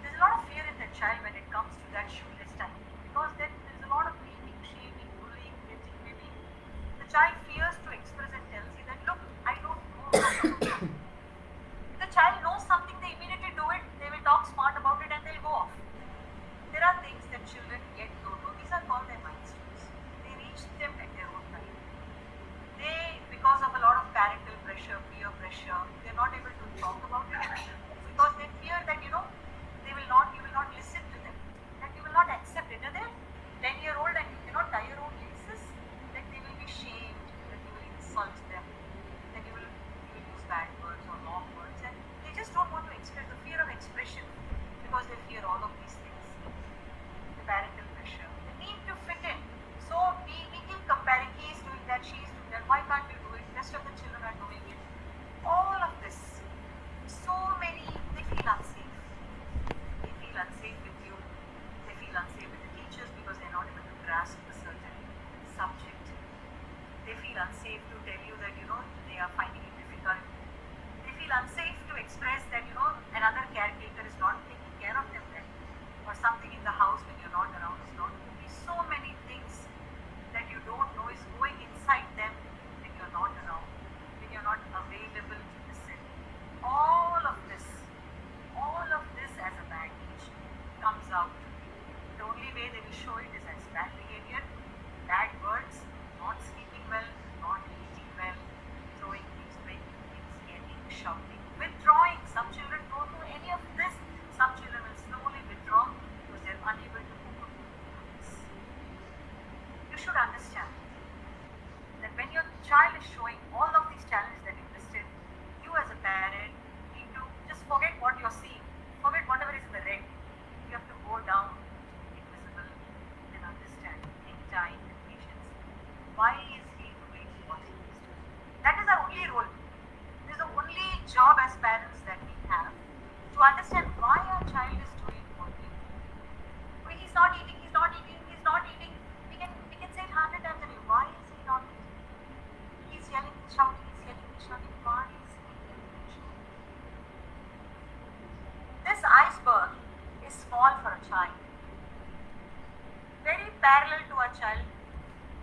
There's a lot of fear in the child when it comes to that shoelace tying, because then there's a lot of beating, shaming, bullying, hitting, maybe. The child fears to express and tells you that, look, I don't know how to do it. If the child knows something, they immediately do it, they will talk smart about it and they'll go off. There are things that children yet don't know. These are called their milestones. They reach them at their own time. They, because of a lot of parental pressure, peer pressure, they're not able to talk about it because they fear that you will not listen to them, that you will not accept it. And they're 10-year-old and you cannot tie your own laces, that they will be shamed, that you will insult them, that you will use bad words or wrong words, and they just don't want to express. The fear of expression, because they fear all of these things. The parental pressure, the need to fit in. So we keep comparing. He's doing that, she's doing that. Why can't you do it? Rest of the children are doing it. All of this. So many. They feel unsafe. They feel unsafe with you. They feel unsafe with the teachers because they're not able to grasp a certain subject. They feel unsafe to tell you that they are finding it difficult. They feel unsafe to express that another caretaker is not taking care of them well, or something in the house when you're not around is not. So many things that you don't know is going inside them when you're not around, when you're not available to listen. All of this as a baggage comes out. The only way they will show it is as bad behavior, bad words, not sleeping well, not eating well, throwing things, breaking things, yelling, shouting, withdrawing. Some children don't do any of this. Some children will slowly withdraw because they're unable to cope up with this. You should understand that when your child is showing all of these challenges that you listed, you as a parent need to just forget what you're seeing, forget whatever is in the red. You have to go down to the invisible and understand, take time and patience. Why is he doing what he is doing? That is our only role. This is the only job as parents that we have, to understand why our child is doing what they do. He's not eating. We can say it 100 times a day. Why is he not eating? He's yelling, shouting. Why is he yelling and shouting? This iceberg is small for a child. Very parallel to our child,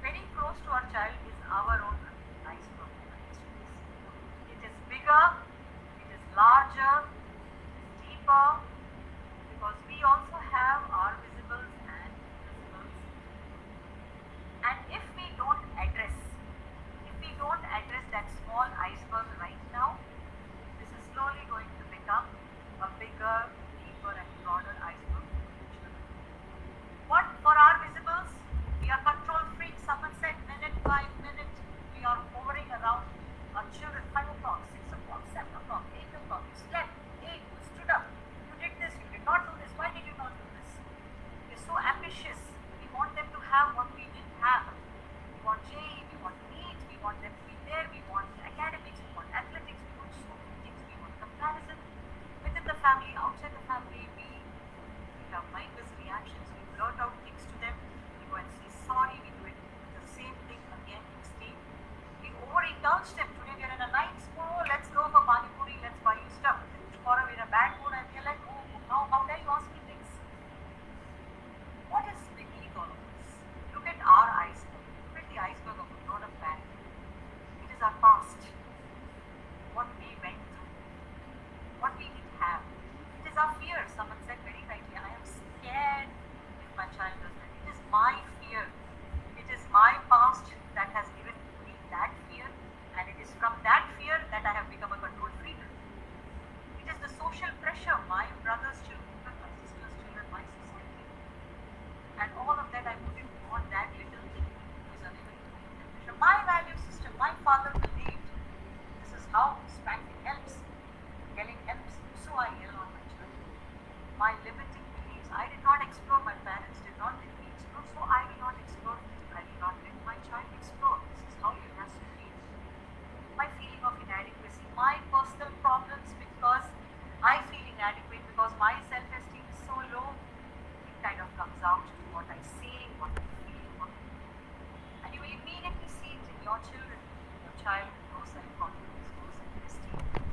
very close to our child is our own iceberg. It is bigger, it is larger, it is deeper, because we also have our visibles and invisibles. And if we don't address that small iceberg right now, this is slowly going to become a bigger, deeper and broader iceberg. What for our visibles? We are control freaks. Someone said minute by minute we are hovering around our children. 5 o'clock, 6 o'clock, 7 o'clock, 8 o'clock. You slept, ate, you stood up, you did this, you did not do this. Why did you not do this?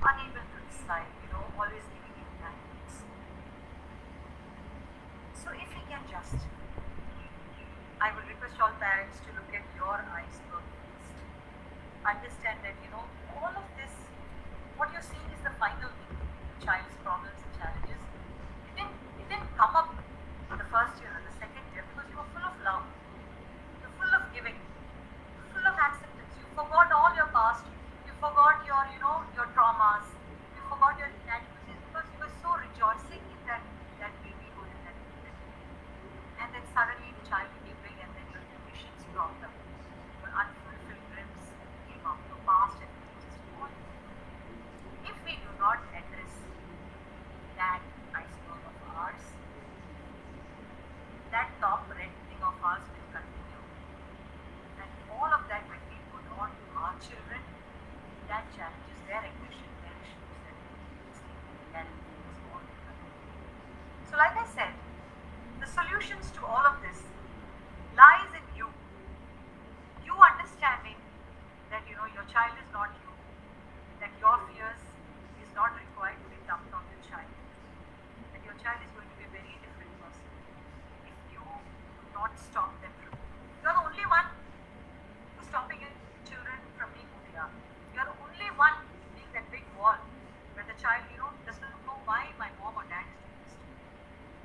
unable to decide, always giving in guidance. So if we can just, I would request all parents to look at your iceberg first. Understand that, all of this, what you're seeing is the final thing. The child's problems and challenges. It didn't come up in the first year or the second year because you were full of love. You're full of giving. You're full of acceptance. You forgot all your past. You forgot your, your traumas. You forgot your inadequacies because you were so rejoicing in that babyhood and that babyhood. And then suddenly the child became big and then your ambitions cropped up. Your unfulfilled dreams came up. Your past and just gone. If we do not address that iceberg of ours, that top red thing of ours will continue. And all of that when we put on to our children, that challenges their aggression, their issues, their influence, all will continue. So like I said, the solutions to all of this lies in you. You understanding that your child is not you, that your fears is not required to be dumped on your child, that your child is going to be a very different person if you do not stop them from. You're the only one who's stopping your children from being who they are. You're the only one being that big wall where the child, does not know why my mom or dad is doing this to me.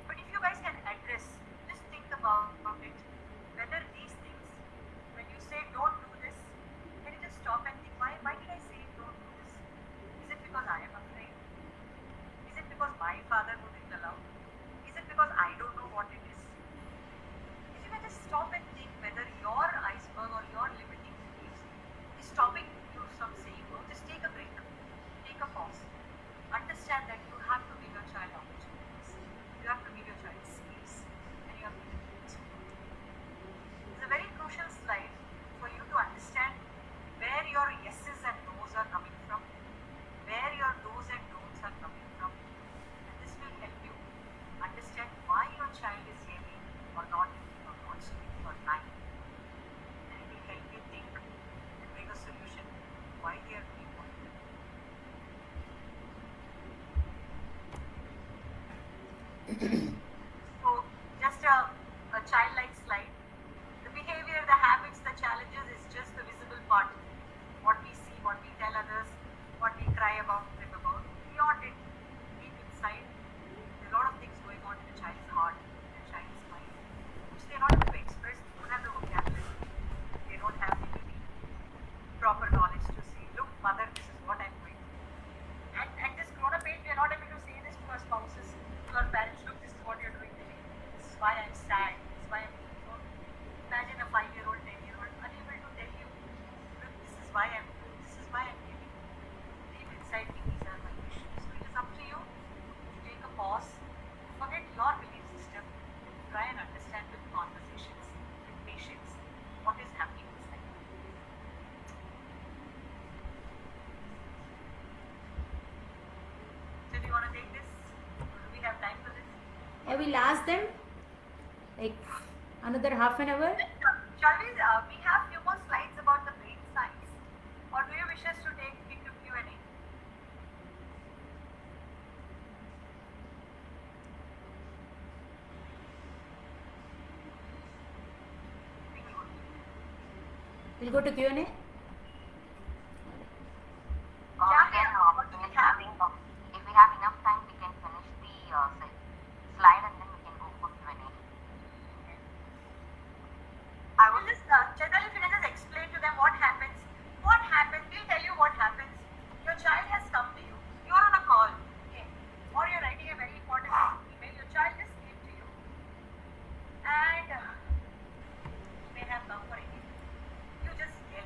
But if you guys can address, just think about it, whether these things, when you say don't do this, can you just stop and think, why did I say don't do this? Is it because I am afraid? Is it because my father wouldn't allow? Is it because I don't know what it is? If you can just stop and think whether your iceberg or your limiting beliefs is stopping you from saying no, just take a break, take a pause. Understand that you have to give your child opportunities. You have to give your child space. And you have to give them support. It's a very crucial slide for you to understand where your yeses and no's are coming from, where your do's and don'ts are coming from. And this will help you understand why your child is yelling or not eating or not sleeping or lying. And it will help you think and make a solution why they are doing what they are doing. So just a childlike slide. The behavior, the habits, the challenges is just the visible part. What we see, what we tell others, what we cry about them about. Beyond it, deep inside, there are a lot of things going on in the child's heart, in the child's mind, which they are not able to express. They don't have the vocabulary. They don't have maybe proper knowledge to say, look, mother, this is what I'm going through. And at this grown-up age, we are not able to say this to our spouses, to our parents, look, this is what you're doing to me. This is why I'm sad. This is why I'm imagine a 5-year-old, 10-year-old unable to tell you, look, this is why I'm doing, this is why I'm giving. Deep inside me, these are my issues. So it is up to you to take a pause, forget your belief system, try and understand with conversations, with patience, what is happening inside. So do you want to take this? Do we have time for this?
I will ask them like another half an hour.
Shall we? We have few more slides about the brain science, or do you wish us to take it to Q&A?
We'll go to Q&A.
Then, if we have enough time, we can finish the slide and then we can go for Q&A.
I will just, Chetal, if you can just explain to them what happens. What happens? We'll tell you what happens. Your child has come to you. You're on a call, okay? Or you're writing a very important email. Your child just came to you, and may have come for anything. You just yell.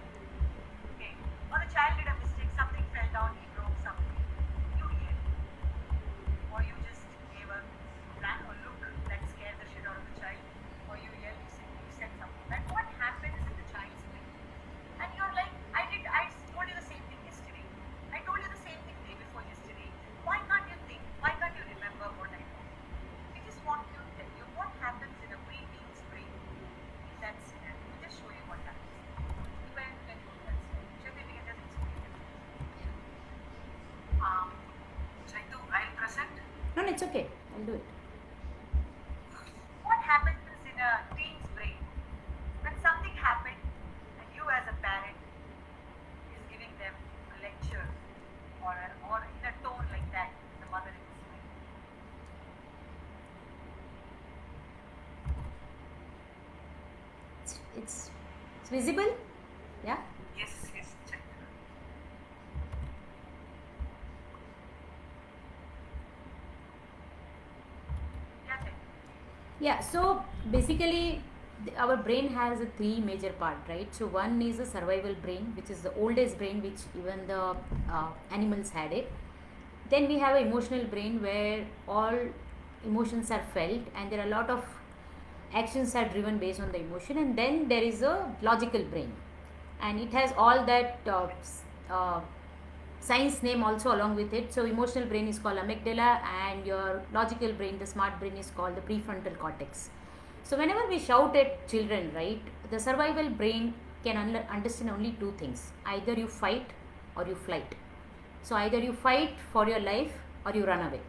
it's visible? Yeah.
Yes, yes, check.
Yeah, check.
Yeah, so basically our brain has a three major part, right? So one is a survival brain, which is the oldest brain, which even the animals had it. Then we have an emotional brain where all emotions are felt and there are a lot of actions are driven based on the emotion. And then there is a logical brain, and it has all that science name also along with it. So emotional brain is called amygdala, and your logical brain, the smart brain, is called the prefrontal cortex. So whenever we shout at children, right, the survival brain can understand only two things: either you fight or you flight. So either you fight for your life or you run away.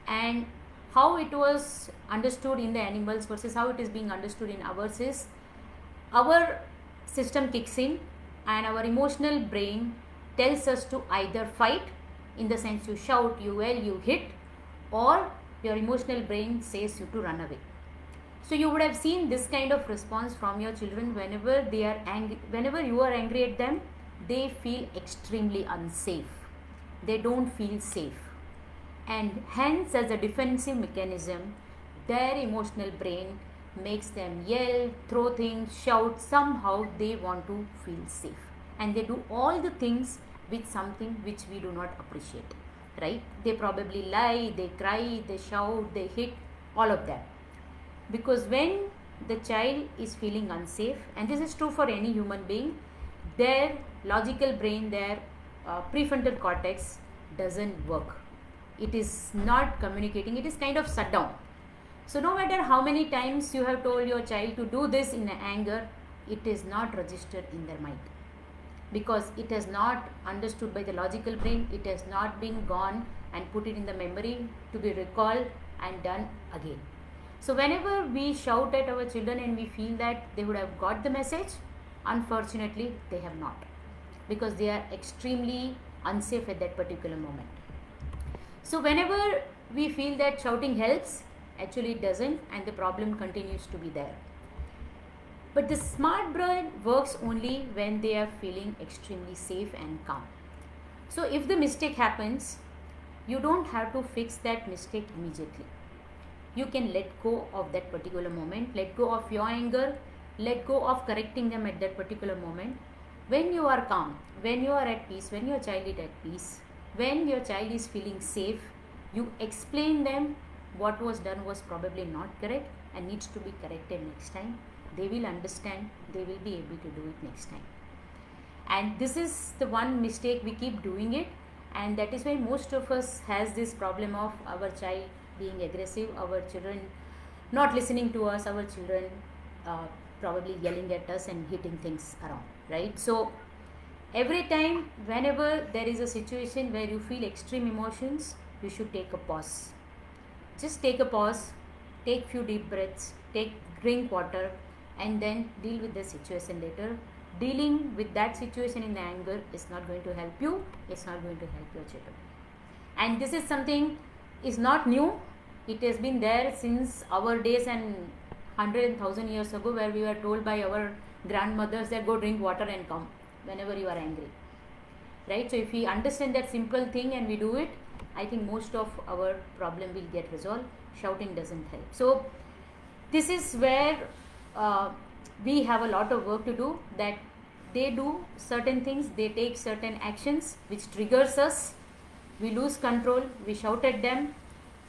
And how it was understood in the animals versus how it is being understood in ours is, our system kicks in and our emotional brain tells us to either fight, in the sense you shout, you yell, you hit, or your emotional brain says you to run away. So you would have seen this kind of response from your children whenever they are angry. Whenever you are angry at them, they feel extremely unsafe. They don't feel safe, and hence, as a defensive mechanism, their emotional brain makes them yell, throw things, shout. Somehow they want to feel safe, and they do all the things with something which we do not appreciate, right? They probably lie, they cry, they shout, they hit, all of that. Because when the child is feeling unsafe, and this is true for any human being, their logical brain, their prefrontal cortex doesn't work. It is not communicating, it is kind of shut down. So no matter how many times you have told your child to do this in anger, it is not registered in their mind, because it has not understood by the logical brain. It has not been gone and put it in the memory to be recalled and done again. So whenever we shout at our children and we feel that they would have got the message, unfortunately they have not, because they are extremely unsafe at that particular moment. So whenever we feel that shouting helps, actually it doesn't, and the problem continues to be there. But the smart brain works only when they are feeling extremely safe and calm. So if the mistake happens, you don't have to fix that mistake immediately. You can let go of that particular moment, let go of your anger, let go of correcting them at that particular moment. When you are calm, when you are at peace, when your child is at peace, when your child is feeling safe, you explain them what was done was probably not correct and needs to be corrected next time. They will understand, they will be able to do it next time. And this is the one mistake we keep doing it, and that is why most of us has this problem of our child being aggressive, our children not listening to us, our children probably yelling at us and hitting things around, right? So every time whenever there is a situation where you feel extreme emotions, you should take a pause. Just take a pause, take few deep breaths, drink water, and then deal with the situation later. Dealing with that situation in the anger is not going to help you, it's not going to help your children. And this is something is not new. It has been there since our days, and 100,000 years ago, where we were told by our grandmothers that go drink water and come whenever you are angry, right? So if we understand that simple thing and we do it, I think most of our problem will get resolved. Shouting doesn't help. So this is where we have a lot of work to do, that they do certain things, they take certain actions which triggers us, we lose control, we shout at them,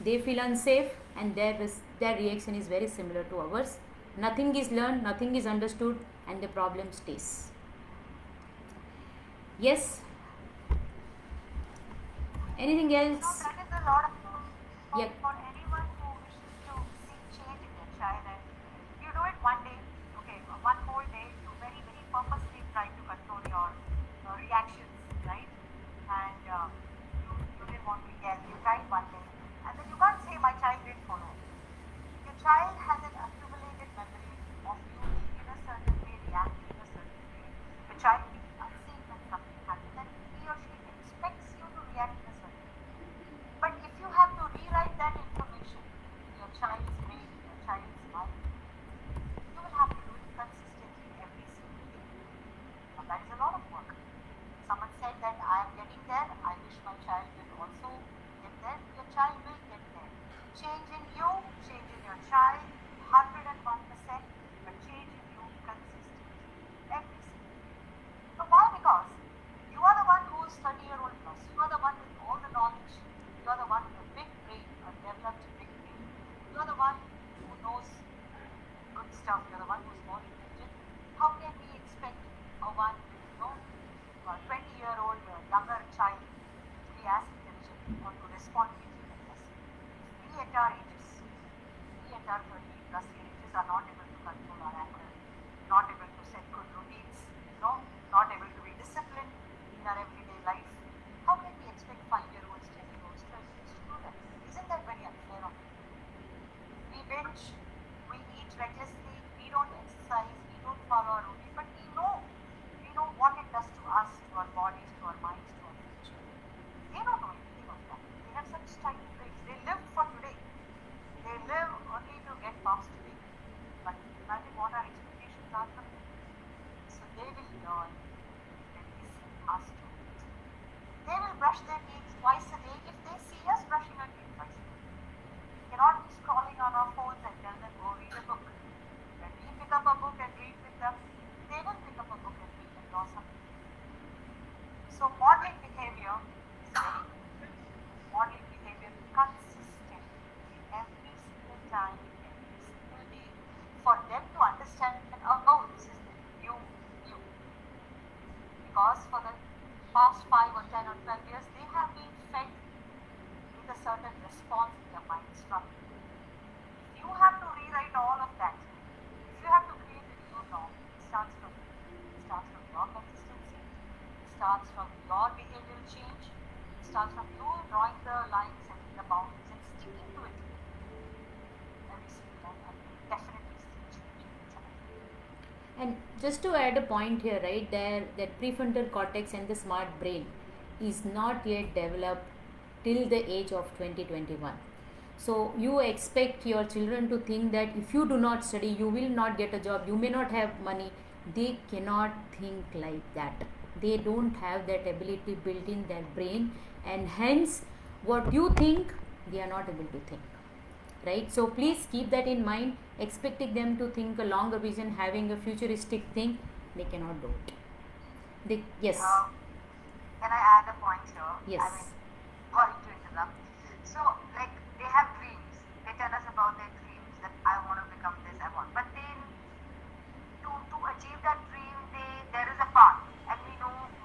they feel unsafe, and their reaction is very similar to ours. Nothing is learned, nothing is understood, and the problem stays. Yes? Anything else?
So that is a lot of
Yep.
for anyone who wishes to see change in their child, and you do it one day, okay, one whole day, you very, very purposely try to control your reactions, right? And you didn't want to yell, you tried one day, and then you can't say my child didn't follow. Your child has an accumulated memory of you being in a certain way, reacting in a certain way. Your child being unsafe when something happens, and he or she expects you to react in a certain way. But if you have to rewrite that information in your child's brain, in your child's mind, you will one, 20-year-old younger child to be as intelligent or to respond quickly like us. If we at our ages, we at our 30 plus ages are not able to control our anger, not able to set good routines, not able to be disciplined in our everyday life, how can we expect 5-year-olds, 10-year-olds, 12-year-olds to do that? Isn't that very unfair of them? We binge, we eat recklessly, we don't exercise, we don't follow our routine, but we know what it does to us, to our bodies, to our minds, to our future. They don't know anything of that. They have such tiny brains. They live for today. They live only to get past today. But imagine what our expectations are from them. So they will learn when we see us do it. They will brush their teeth twice a day if they see us brushing our teeth twice a day. We cannot be scrolling on our phones and tell them, go read a book. When we pick up a book and read with them, they will pick up a book and read and draw something. So modeling behavior is very important. Modeling behavior consistently, every single time, every single day, for them to understand that, oh, this is the new you. Because for the past 5 or 10 or 12 years, they have been fed with a certain response in their minds from you. If you have to rewrite all of that, if you have to create a new norm, it starts from you. It starts from your consistency. It starts from your behavioral change. It starts from you drawing the lines, setting the boundaries, and sticking to it every single time, and you will definitely see change in your child.
And just to add a point here, right, there that prefrontal cortex and the smart brain is not yet developed till the age of 2021. So you expect your children to think that if you do not study, you will not get a job, you may not have money. They cannot think like that. They don't have that ability built in their brain, and hence what you think, they are not able to think. Right? So please keep that in mind. Expecting them to think a longer vision, having a futuristic thing, they cannot do it. Yes.
Can I add a point here?
Yes.
I mean, sorry to interrupt. So, like, they have dreams. They tell us about their dreams that I want to become this, I want. But then, to achieve that dream, there is a path, and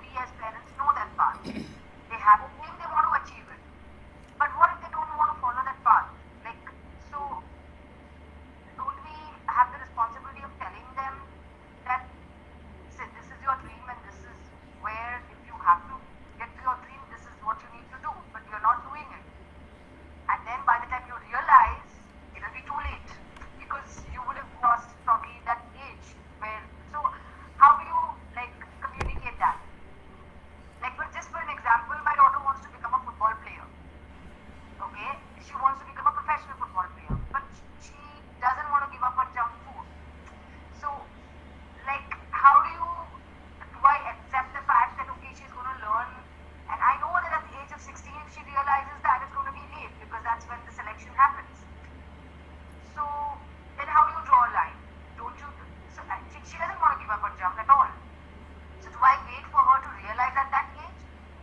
we as parents know that path. They have a dream, they want to achieve it. But what if they don't want to follow that path? Like, so, don't we have the responsibility of telling them that, say, this is your dream and this is where, if you have to get to your dream, this is what you need to do, but you're not doing it. And then by the time you realize, it'll be too late, because you would have crossed probably that age where, so how do you communicate that? Like, but just for an example, my daughter wants to become a football player. Okay, she wants to become a professional football player, but she doesn't want to give up on junk food. So, like, how do I accept the fact that, okay, she's going to learn, and I know that at the age of 16, she realizes that it's going to be late, because that's when the selection happens. So, then how do you draw a line? Don't you, so she doesn't want to give up on junk at all. So, do I wait for her to realize at that age,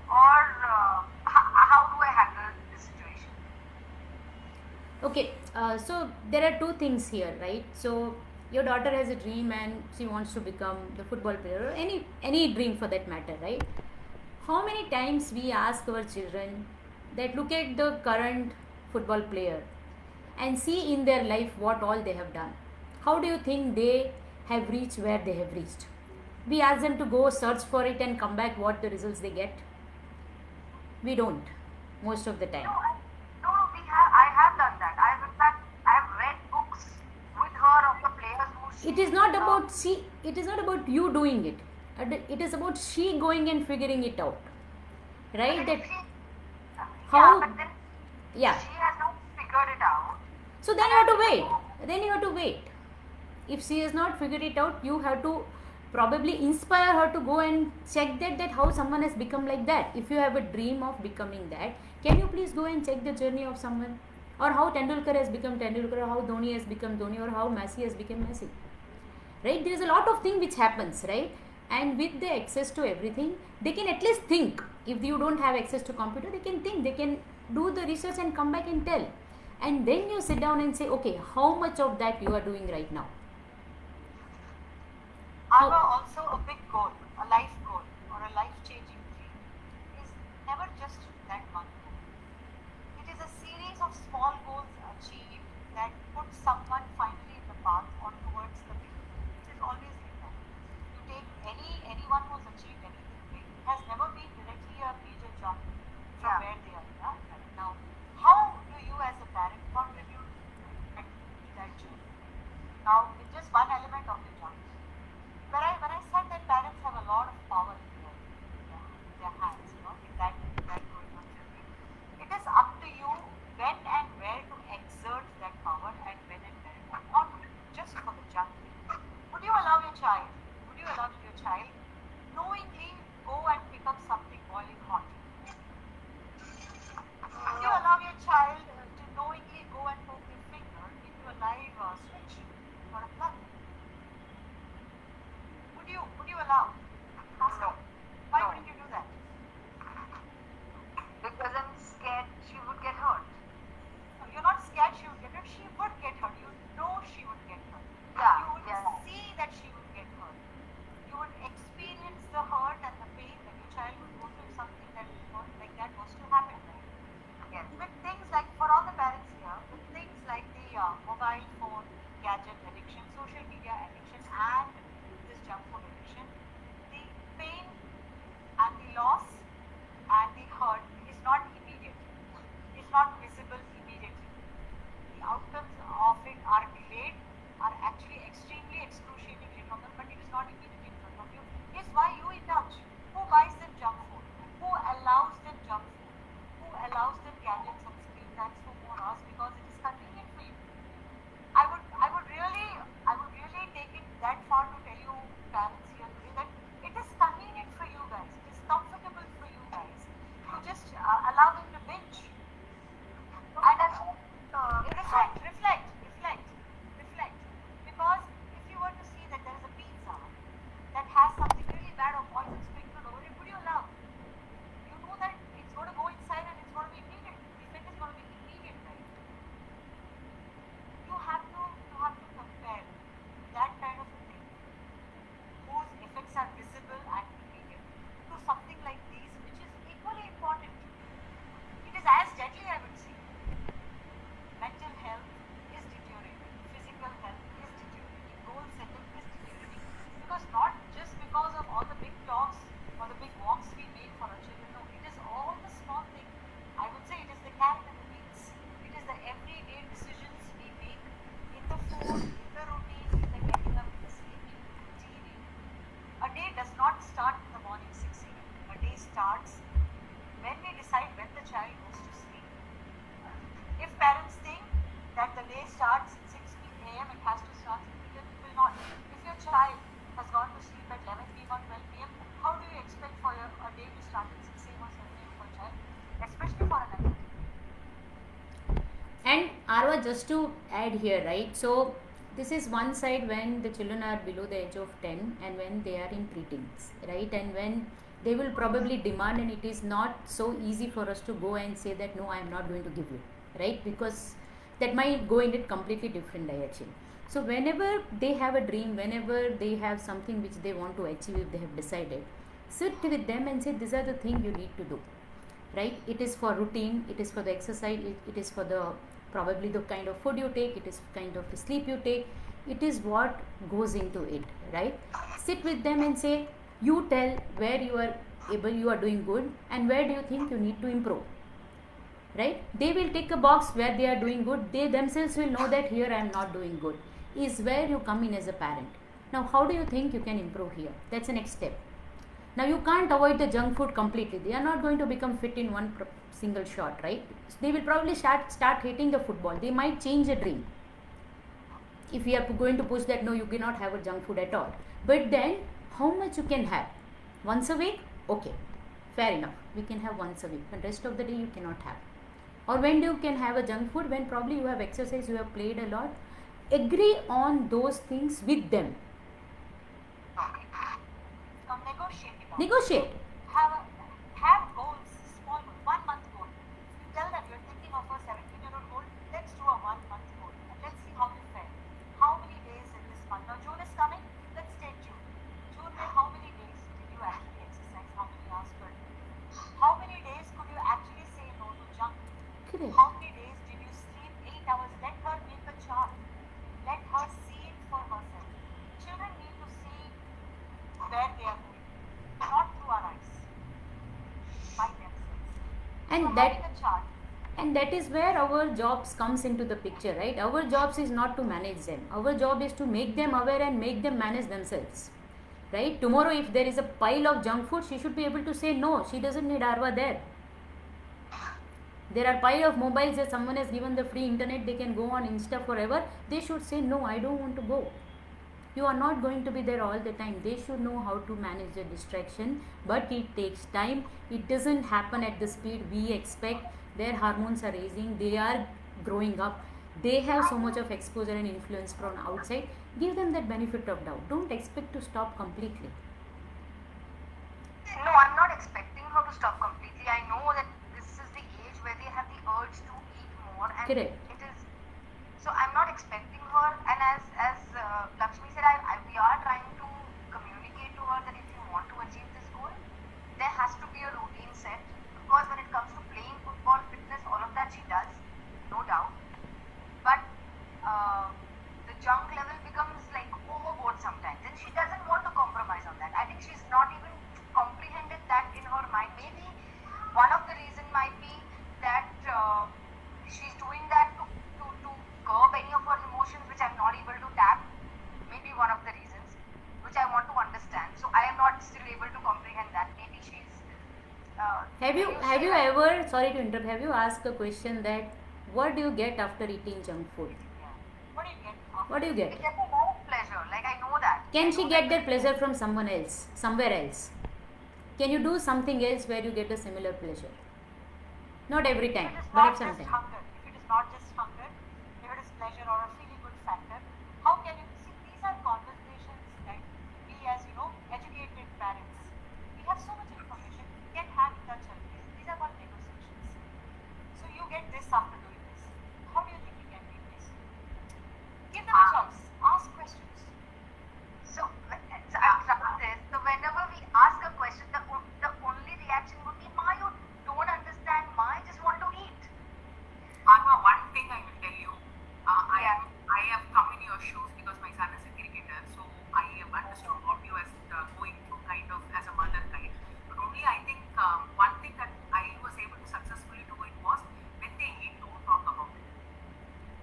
or how do I handle this situation?
Okay, so there are two things here, right? So your daughter has a dream and she wants to become the football player, or any dream for that matter, right? How many times we ask our children that look at the current football player and see in their life what all they have done. How do you think they have reached where they have reached? We ask them to go search for it and come back what the results they get. We don't, most of the time.
No, I have done that. I have read books with her of the players who
It is not about it is not about you doing it. It is about she going and figuring it out. Right? That how
but then
yeah.
she has not figured it out.
So then you have to wait. Then you have to wait. If she has not figured it out, you have to probably inspire her to go and check that how someone has become like that. If you have a dream of becoming that, can you please go and check the journey of someone, or how Tendulkar has become Tendulkar, or how Dhoni has become Dhoni, or how Messi has become Messi. Right? There is a lot of thing which happens, right? And with the access to everything, they can at least think. If you don't have access to computer, they can think, they can do the research and come back and tell. And then you sit down and say, okay, how much of that you are doing right now?
Our
How?
also a big goal, a life goal, or a life-changing dream is never just that one goal. It is a series of small goals achieved that put someone finally in the path or towards the big. It is always like that. You take anyone who's achieved anything big, it has never been directly a major jump from
Yeah.
where they are. Yeah? Now, how do you as a parent contribute to that journey? Now, it's just one element of the jump. When I said that parents have a lot of power in their hands, in that going on journey, it is up to you when and where to exert that power and when and where not just for the jump. Would you allow your child? Would you allow your child knowingly go and pick up something boiling hot? Would you allow your child to knowingly go and poke their finger into a live switch or a plug? Would you allow? Ask
No.
her. Why
No.
wouldn't you do that?
Because I'm scared she would get hurt.
No, you're not scared she would get hurt. She would get hurt. You know she would get hurt.
Yeah,
You would
yeah.
see that she would get hurt. You would experience the hurt and the pain that your child would go through if something like that was to happen. Right?
Yes.
With things like, for all the parents here, with things like the mobile phone, gadget addiction, social media addiction, and this junk food addiction, the pain and the loss and the hurt is not immediate. It's not visible immediately. The outcomes of it are delayed, are actually extremely excruciating later on, but it is not immediately in front of you. It's why you indulge. Who buys them junk food? Who allows them junk food? Who allows them gadgets and screen times for more hours because it is convenient for you? I would really take it that far to tell you parents here today that it is convenient for you guys. It is comfortable for you guys to just allow them to binge. And reflect. Because if you were to see that there is a pizza that has something really bad or poison sprinkled over it, would you allow? You know that it's going to go inside and it's going to be immediate. The effect is going to be immediate, right? You have to compare that kind of a thing, whose effects are visible and immediate, to something like these, which is equally important. It is as deadly, I would say. Mental health is deteriorating, physical health is deteriorating, goal setting is deteriorating. Because not just because of all the big talks or the big walks we make for our children, no, it is all the small things. I would say it is the carrot and the beans. It is the everyday decisions we make in the food, in the routine, in the getting up, in the sleeping, in the TV. A day does not start in the morning 6 a.m. A day starts when we decide when the child goes to sleep. If parents think that the day starts at 6 a.m., it has to start at 3 p.m., it will not. If your child has gone to sleep at 11 p.m. or 12 p.m., how do you expect for a day to start at 6 a.m. or 7 a.m. for a child, especially for an adult?
And Arva, just to add here, right? So this is one side when the children are below the age of 10 and when they are in preteens, right? And when they will probably demand, and it is not so easy for us to go and say that no, I am not going to give you, right? Because that might go in a completely different direction. So whenever they have a dream, whenever they have something which they want to achieve, if they have decided, sit with them and say, these are the things you need to do, right? It is for routine, it is for the exercise, it is for the probably the kind of food you take, it is kind of the sleep you take, it is what goes into it, right? Sit with them and say, you tell where you are able, you are doing good, and where do you think you need to improve, right? They will take a box where they are doing good, they themselves will know that here I am not doing good, is where you come in as a parent. Now how do you think you can improve here? That's the next step. Now you can't avoid the junk food completely. They are not going to become fit in one single shot, right? They will probably start hating the football. They might change a dream. If we are going to push that no, you cannot have a junk food at all. But then how much you can have? Once a week? Okay, fair enough. We can have once a week, but rest of the day you cannot have. Or when you can have a junk food? When probably you have exercised, you have played a lot. Agree on those things with them. Negotiate.
Have goals, small goals, 1 month goal. You tell them you're thinking of a 17-year-old goal. Let's do a 1 month goal and let's see how you fare. How many days in this month? Now June is coming. Let's take June. having a chart.
And that is where our jobs comes into the picture, right? Our jobs is not to manage them. Our job is to make them aware and make them manage themselves, right? Tomorrow if there is a pile of junk food, she should be able to say no, she doesn't need Arva there. There are pile of mobiles that someone has given the free internet, they can go on Insta forever. They should say no, I don't want to go. You are not going to be there all the time. They should know how to manage the distraction, but it takes time. It doesn't happen at the speed we expect. Their hormones are raising, they are growing up, they have so much of exposure and influence from outside. Give them that benefit of doubt. Don't expect to stop completely.
No, I'm not expecting her to stop completely. I know that this is the age where they have the urge to eat more, and
Correct.
it is. So I'm not expecting her. And as Lakshmi said, we are trying to communicate to her that if you want to achieve this goal, there has to be a routine set. Of course, when it comes to playing football, fitness, all of that she does, no doubt. But the junk level becomes like overboard sometimes, and she doesn't want to compromise on that. I think she's not even comprehended that in her mind. Maybe one of the reason might be that she's doing that to curb any of her emotions which I'm not able to tap. Maybe one of the reasons which I want to understand. So I am not still able to comprehend that. Maybe she's.
Have you ever, sorry to interrupt, have you asked a question that what do you get after eating junk food?
What do you get?
What do you
It
get?
gets a lot of pleasure. Like I know that.
Can she get that pleasure from someone else, somewhere else? Can you do something else where you get a similar pleasure? Not every time,
If it is
but
not
at some
just
time.
hunger, if it is not just hunger, if it is pleasure or a feeling good factor, how can you see? These are conversations that we, as educated parents, we have so much information. We can have in touch always. These are called negotiations. So you get this after doing this. How do you think you can beat this? Give them a choice. Ask questions.
So I've tried this. So whenever we ask a question, the only reaction would be, "Ma, you don't understand. Ma, I just want to eat."
Arma, one thing I will tell you,
Yeah.
I have come in your shoes because my son is a cricketer, so I have understood what you are going through kind of as a mother kind. But only I think one thing that I was able to successfully do it was when they eat, don't talk about it.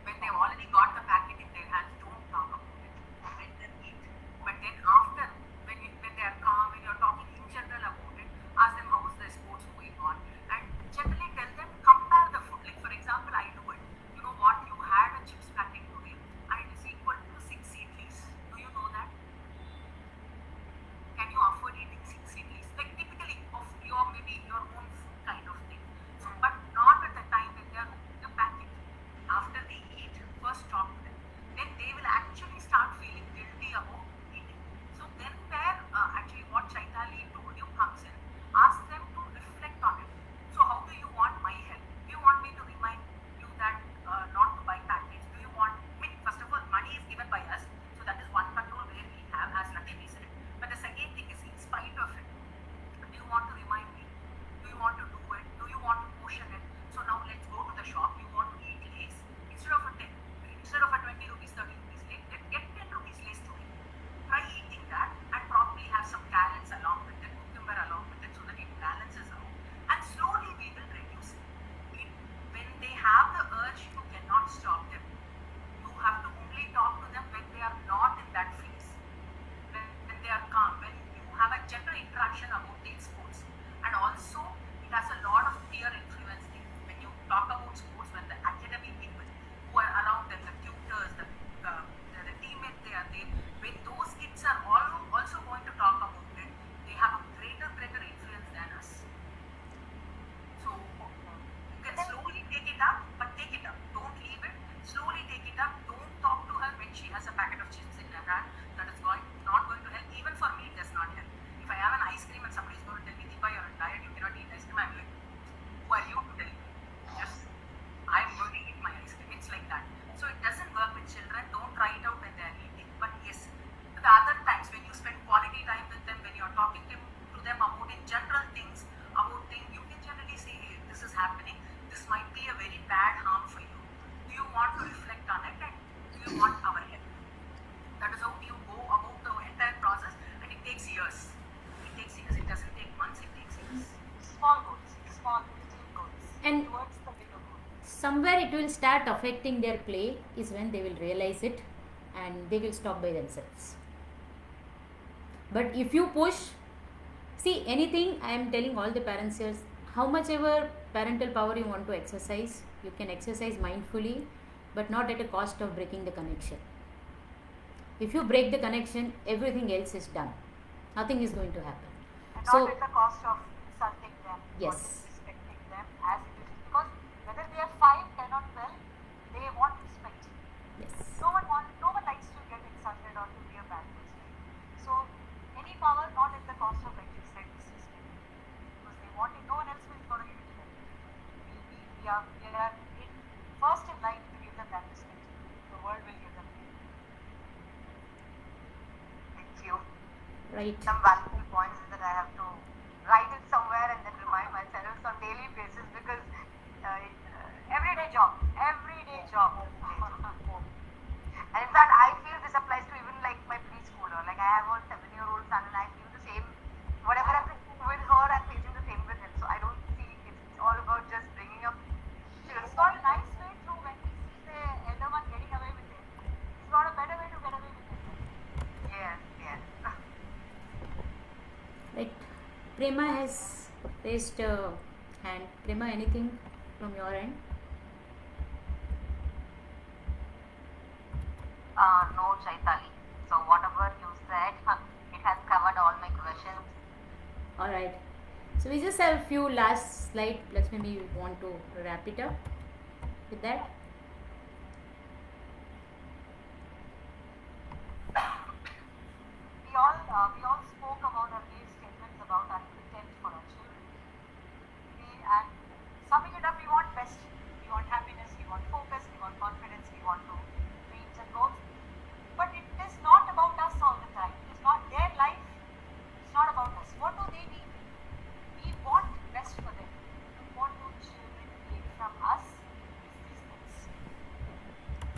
When they've already got the packet in their hands, don't talk about it. Let them eat. But then after, when they are calm, when you're talking in general about it, ask them how is the sports going on, and generally tell them compare the food. Like for example, I do it. You know what? You had a chips packet today, and it is equal to 6 idlis. Do you know that? Can you afford eating 6 idlis? Like typically of maybe your own food kind of thing. So, but not at the time when they are opening the packet. After they eat, first talk to them. Then they will actually start feeling guilty about eating. So then where actually what Chaitali told you comes in. Ask them to reflect on it. So how do you want my help? Do you want me to remind you that not to buy packets? Do you want, first of all, money is given by us. So that is one control where we have, as Lakshmi said. But the second thing is in spite of it. Do you want to remind me? Do you want to do it? Do you want to portion it? So now let's go to the shop. You want to eat Lays. Instead of a 20 rupees, 30 rupees Lays, let's get 10 rupees Lays today. Try eating that and probably have some carrots along with it, cucumber along with it so that it balances out. And slowly we will reduce it. When they have the urge, you cannot stop them. You have to only talk to them when they are not in that phase. When they are calm, when you have a general interaction about the sports. And also, it has a lot of peer influence thing. When you talk about sports, when the academy people who are around them, the tutors, the teammates when those kids are also going to talk about it, they have a greater influence than us. So, you can slowly take it up, but take it up. Don't leave it. Slowly take it up. Don't talk to her when she has a packet of chips in her hand. That is not going to help. Even for me, it does not help. If I have an ice cream and somebody is going to tell me, Deepa, you're on diet, you cannot eat ice cream, I'm like, who are you to tell me? Just, I'm going to eat my ice cream. It's like that. So it doesn't work with children. Don't try it out when they are eating. But yes, the other times when you spend quality time with them, when you're talking to them about in general things, you can generally say, hey, this is happening. This might be a very bad harm for you. Do you want to reflect on it, and do you want our help? That is how you go about the entire process, and it takes years. It doesn't take months, it takes years.
Small goals, small little goals.
And somewhere it will start affecting their play is when they will realize it and they will stop by themselves. But if you push, see, anything, I am telling all the parents here, how much ever parental power you want to exercise, you can exercise mindfully, but not at a cost of breaking the connection. If you break the connection, everything else is done. Nothing is going to happen.
And
So,
not at the cost of insulting them or
yes,
disrespecting them as it is. Because whether they are 5, 10 or 12, they want respect.
yes,
No one likes to get insulted or to be a bad person. So any power not at the cost of, like you said, disrespect. Because they want it, no one else is going to give it to them. We are in first in line to give them that respect. The world will give them.
Thank you.
right.
Some valuable points that I have to write it somewhere and then remind myself on daily basis because
Everyday job.
and in fact I feel this applies to even like my preschooler. Like I have a 7-year-old son and I feel the same. Whatever I'm facing with her, I'm facing the same with him. So I don't see it's all about just bringing up children.
He's got a nice way through when he sees the elder one getting away with it. He's got a better way to get away with it.
Yes, yes.
Right. Prema has raised a hand. Prema, anything from your end?
No, Chaitali. So whatever you said, it has covered all my questions.
Alright. So we just have a few last slide. Let's maybe want to wrap it up with that.
We all spoke about our case statements about our intent for our children. And summing it up, we want best. We want happiness, we want focus, we want confidence, we want to dreams and goals. But it is not about us all the time. It is not their life. It's not about us. What do they need? We want best for them. What do children need from us? Is these things.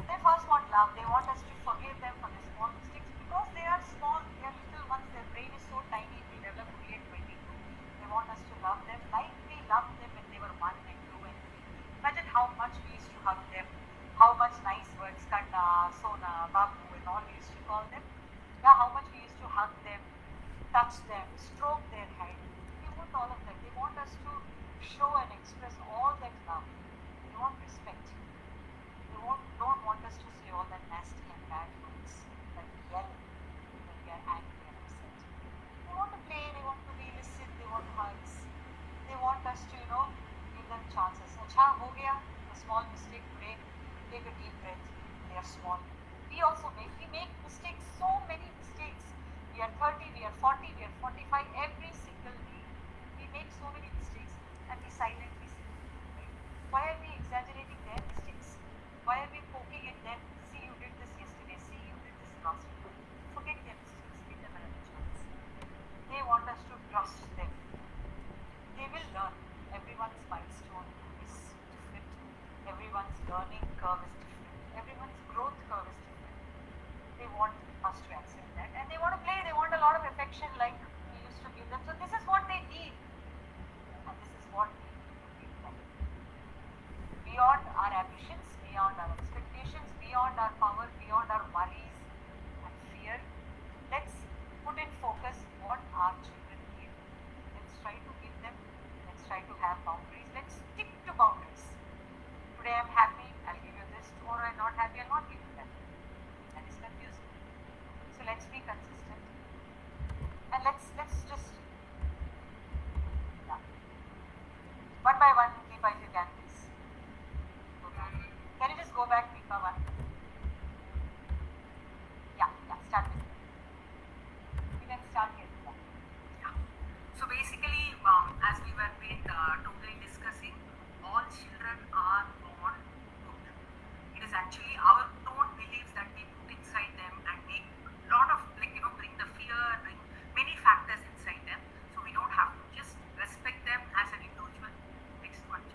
They first want love. They want us to forgive them for their small mistakes because they are small. They are little ones. Their brain is so tiny. It will develop only at 22. They want us to love them like we loved them when they were 1 and 2 and 3. Imagine how much we used to hug them. How much nice words, Kanna, Sona, Babu and all we used to call them. Yeah, how much we used to hug them, touch them, stroke their head. They want all of that. They want us to show and express all that love. They want respect. They don't want us to say all that nasty and bad words, like yell when we are angry and upset. They want to play, they want to be listen, they want hugs. They want us to, give them chances. Acha, ho gaya, a small mistake today, take a deep breath. They are small. We make mistakes, so many mistakes. We are 30, we are 40, we are 45, every single day. We make so many mistakes and we silently see. Right? Why are we exaggerating their mistakes? Why are we poking at them? See, you did this yesterday. See, you did this last week. Forget their mistakes. Give them another chance. They want us to trust them. They will learn. Everyone's milestone is different. Everyone's learning curve is different. Everyone's growth curve is different. They want us to accept that. And they want to play. They want a lot of affection like we used to give them. So this is what they need. And this is what we need to give them. Beyond our ambitions, beyond our expectations, beyond our power, beyond our worries and fear, let's put in focus what our children need. Let's try to give them, let's try to have boundaries, let's stick to boundaries. Today I'm happy, I'll give you this. Tomorrow I'm not happy, I'll not give you that. That is confusing. So let's be consistent. And let's just, yeah. One by one, Deepa, if you can please. Can you just go back, Deepa, one? Yeah, start with it. You can start here, Deepa.
Yeah. So basically, as we were totally discussing, all children are born good. It is actually our own beliefs that we put inside them and make a lot of bring the fear, bring many factors inside them. So we don't have to just respect them as an individual. Next one.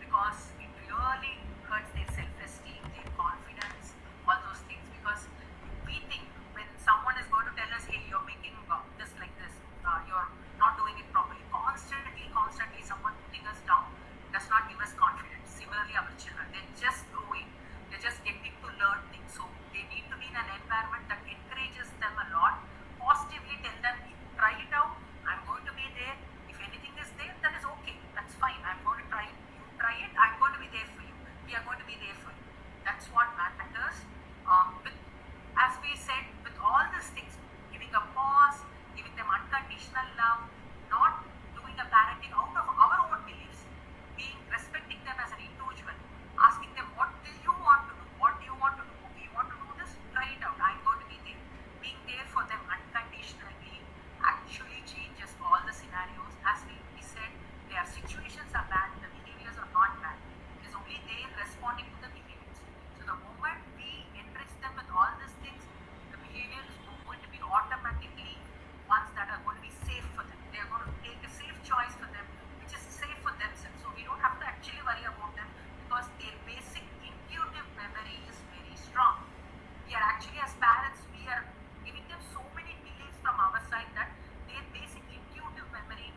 because it really hurts their self-esteem, their confidence, all those things. Because we think when someone is going to tell us, hey, you're making this like this, you're not doing it properly, constantly someone putting us down does not give us confidence. Similarly, our children, they're just growing, they're just getting to learn things. So they need to be in an environment that encourages them a lot. Positively tell them, try it out. I'm going to be there. If anything is there, that is okay. That's fine. I'm going to try it. You try it. I'm going to be there for you. We are going to be there for you. That's what matters. With, as we said, with all these things, giving a pause, giving them unconditional love, not doing a parenting out of our own beliefs, being respecting them as an individual, asking them, what do you want to do? What do you want to do? Okay, you want to do this? Try it out. I'm going to be there. Being there for them unconditionally actually changes all the scenarios. As we said, their situations are bad, the behaviors are not bad. It is only they responding to the behaviors. So the moment we enrich them with all these things, the behavior is going to be automatically ones that are going to be safe for them. They are going to take a safe choice for them, which is safe for themselves. So we don't have to actually worry about them because their basic intuitive memory is very strong. We are actually, as parents, we are giving them so many beliefs from our side that their basic intuitive memory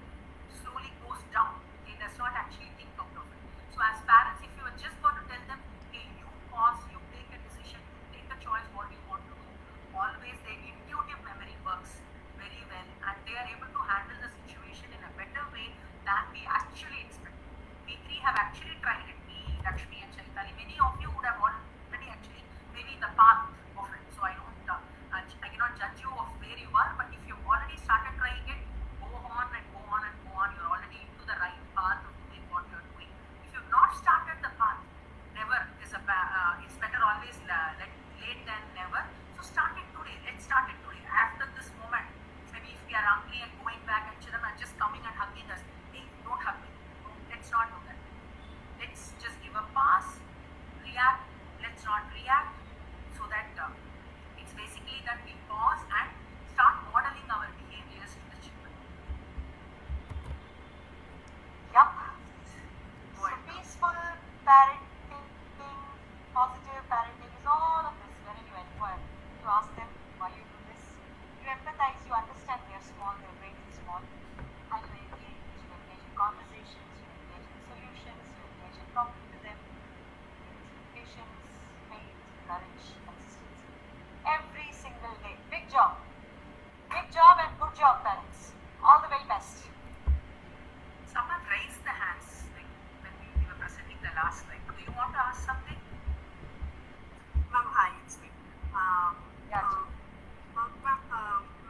slowly goes down. They does not actually think out of it. So as parents, if you are just going to tell them, hey, you pause, you take a decision, you take a choice what you want to do, always their intuitive memory works very well and they are able to handle the situation in a better way than we actually expect. We three have actually tried it. Me, Lakshmi and Chaitali. Many of you would have already actually maybe in the path of it. So I don't, I cannot judge you of where you are. But if you've already started trying it, go on and go on and go on. You're already into the right path of doing what you're doing. If you've not started the path, never is it's better always late than never. So start it today. Let's start it today. After this moment, maybe if we are hungry and going back and children are just coming and hugging us, hey, don't hug me. No, let's not do that. Let's just give a pass, react. Let's not react, so that it's basically that we pause and start modeling our behaviors to the children.
Yup.
Go
So
ahead.
peaceful parenting, positive parenting is all of this. Wherein you inquire, you ask them why you do this. You empathize, you understand they are small, their brain is small, and you engage in conversations, you engage in solutions, you engage in talking to them with patience, faith, courage, consistency. Every single day. Big job. Big job and good job, parents. All the very best.
Someone raised the hands like when we were presenting the last slide. Do you want to ask something?
Ma'am, hi, it's me.
Yeah.
Ma'am,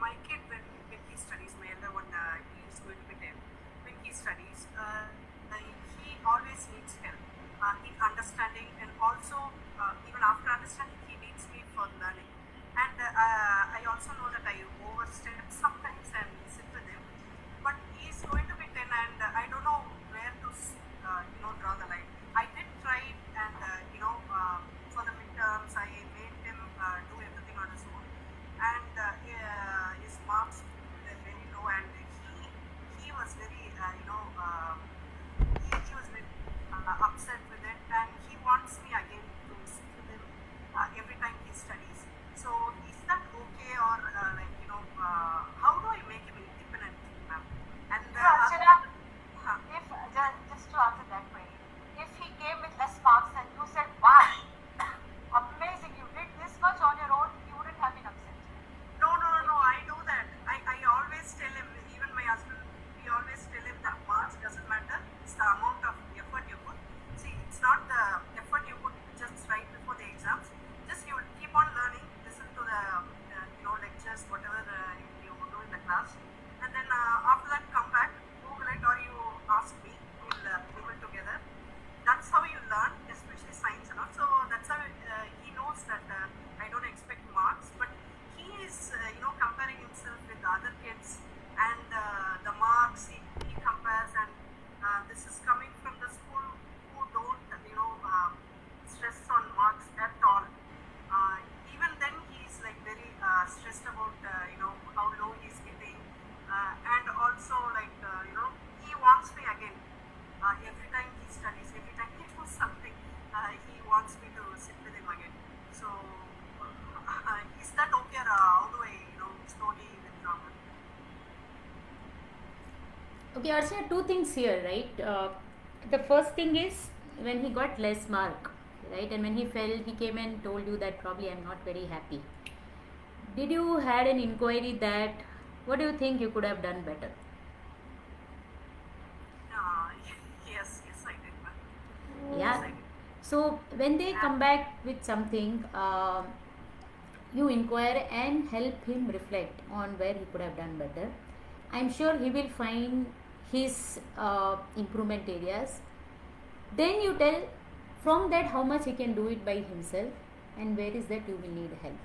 my kid, when he studies, my elder one, he is going to be 10. When he studies, he always needs help in understanding, and also, even after understanding, he needs me for learning. And I also know that I overstep sometimes and sit with him. But he is going to be 10, and I don't know where to, draw the line. I did try it, and for the midterms, I made him do everything on his own.
Okay, Archana, two things here, right? The first thing is when he got less mark, right? And when he fell, he came and told you that probably I'm not very happy. Did you had an inquiry that what do you think you could have done better?
Yes, I did. Ma'am.
Yeah.
Yes, I did.
So when they come back with something, you inquire and help him reflect on where he could have done better. I'm sure he will find his improvement areas. Then you tell from that how much he can do it by himself and where is that you will need help.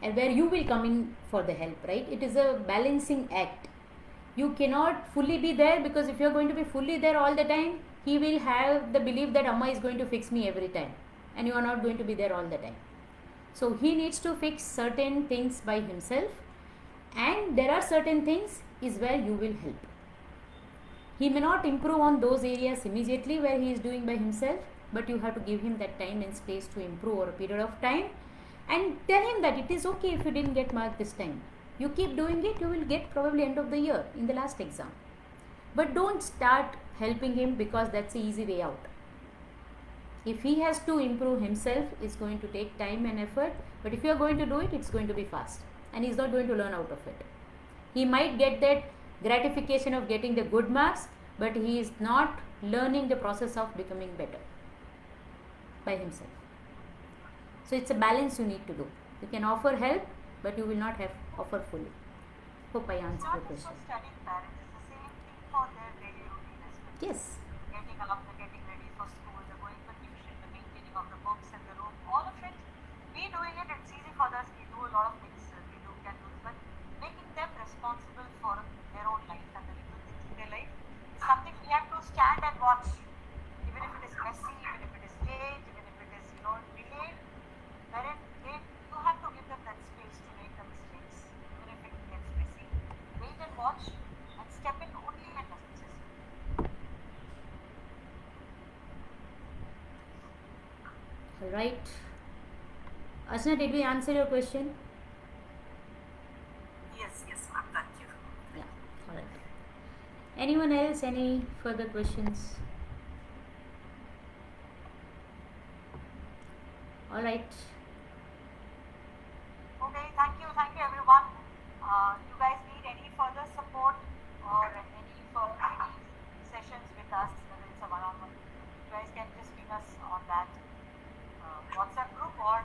And where you will come in for the help, right? It is a balancing act. You cannot fully be there because if you're going to be fully there all the time, he will have the belief that Amma is going to fix me every time and you are not going to be there all the time. So he needs to fix certain things by himself and there are certain things is where you will help. He may not improve on those areas immediately where he is doing by himself, but you have to give him that time and space to improve over a period of time and tell him that it is okay if you didn't get marked this time. You keep doing it, you will get probably end of the year in the last exam. But don't start helping him because that's the easy way out. If he has to improve himself, it's going to take time and effort. But if you are going to do it, it's going to be fast. And he's not going to learn out of it. He might get that gratification of getting the good marks, but he is not learning the process of becoming better by himself. So it's a balance you need to do. You can offer help, but you will not have offer fully. Hope I
It's
answered
not
your
just
question.
for studying parents, it's the same thing for their daily routine as well.
Yes.
Getting up, the getting ready for school, the going for tuition, the maintaining of the books and the room, all of it. We doing it, it's easy for us. We do a lot of things we do can do, but making them responsible for their own life and the little things in their life is something we have to stand and watch. Even if it is messy, even if it is late, even if it is delayed, wherein you have to give them that space to make the mistakes, even if it gets messy. Wait and watch and step in only when necessary.
All right. Asna, did we answer your question?
Yes, ma'am. Thank you.
Yeah. All right. Anyone else? Any further questions? All right.
Okay, thank you everyone. You guys need any further support or any sessions with us, whether it's a one-on-one, you guys can just ping us on that WhatsApp group or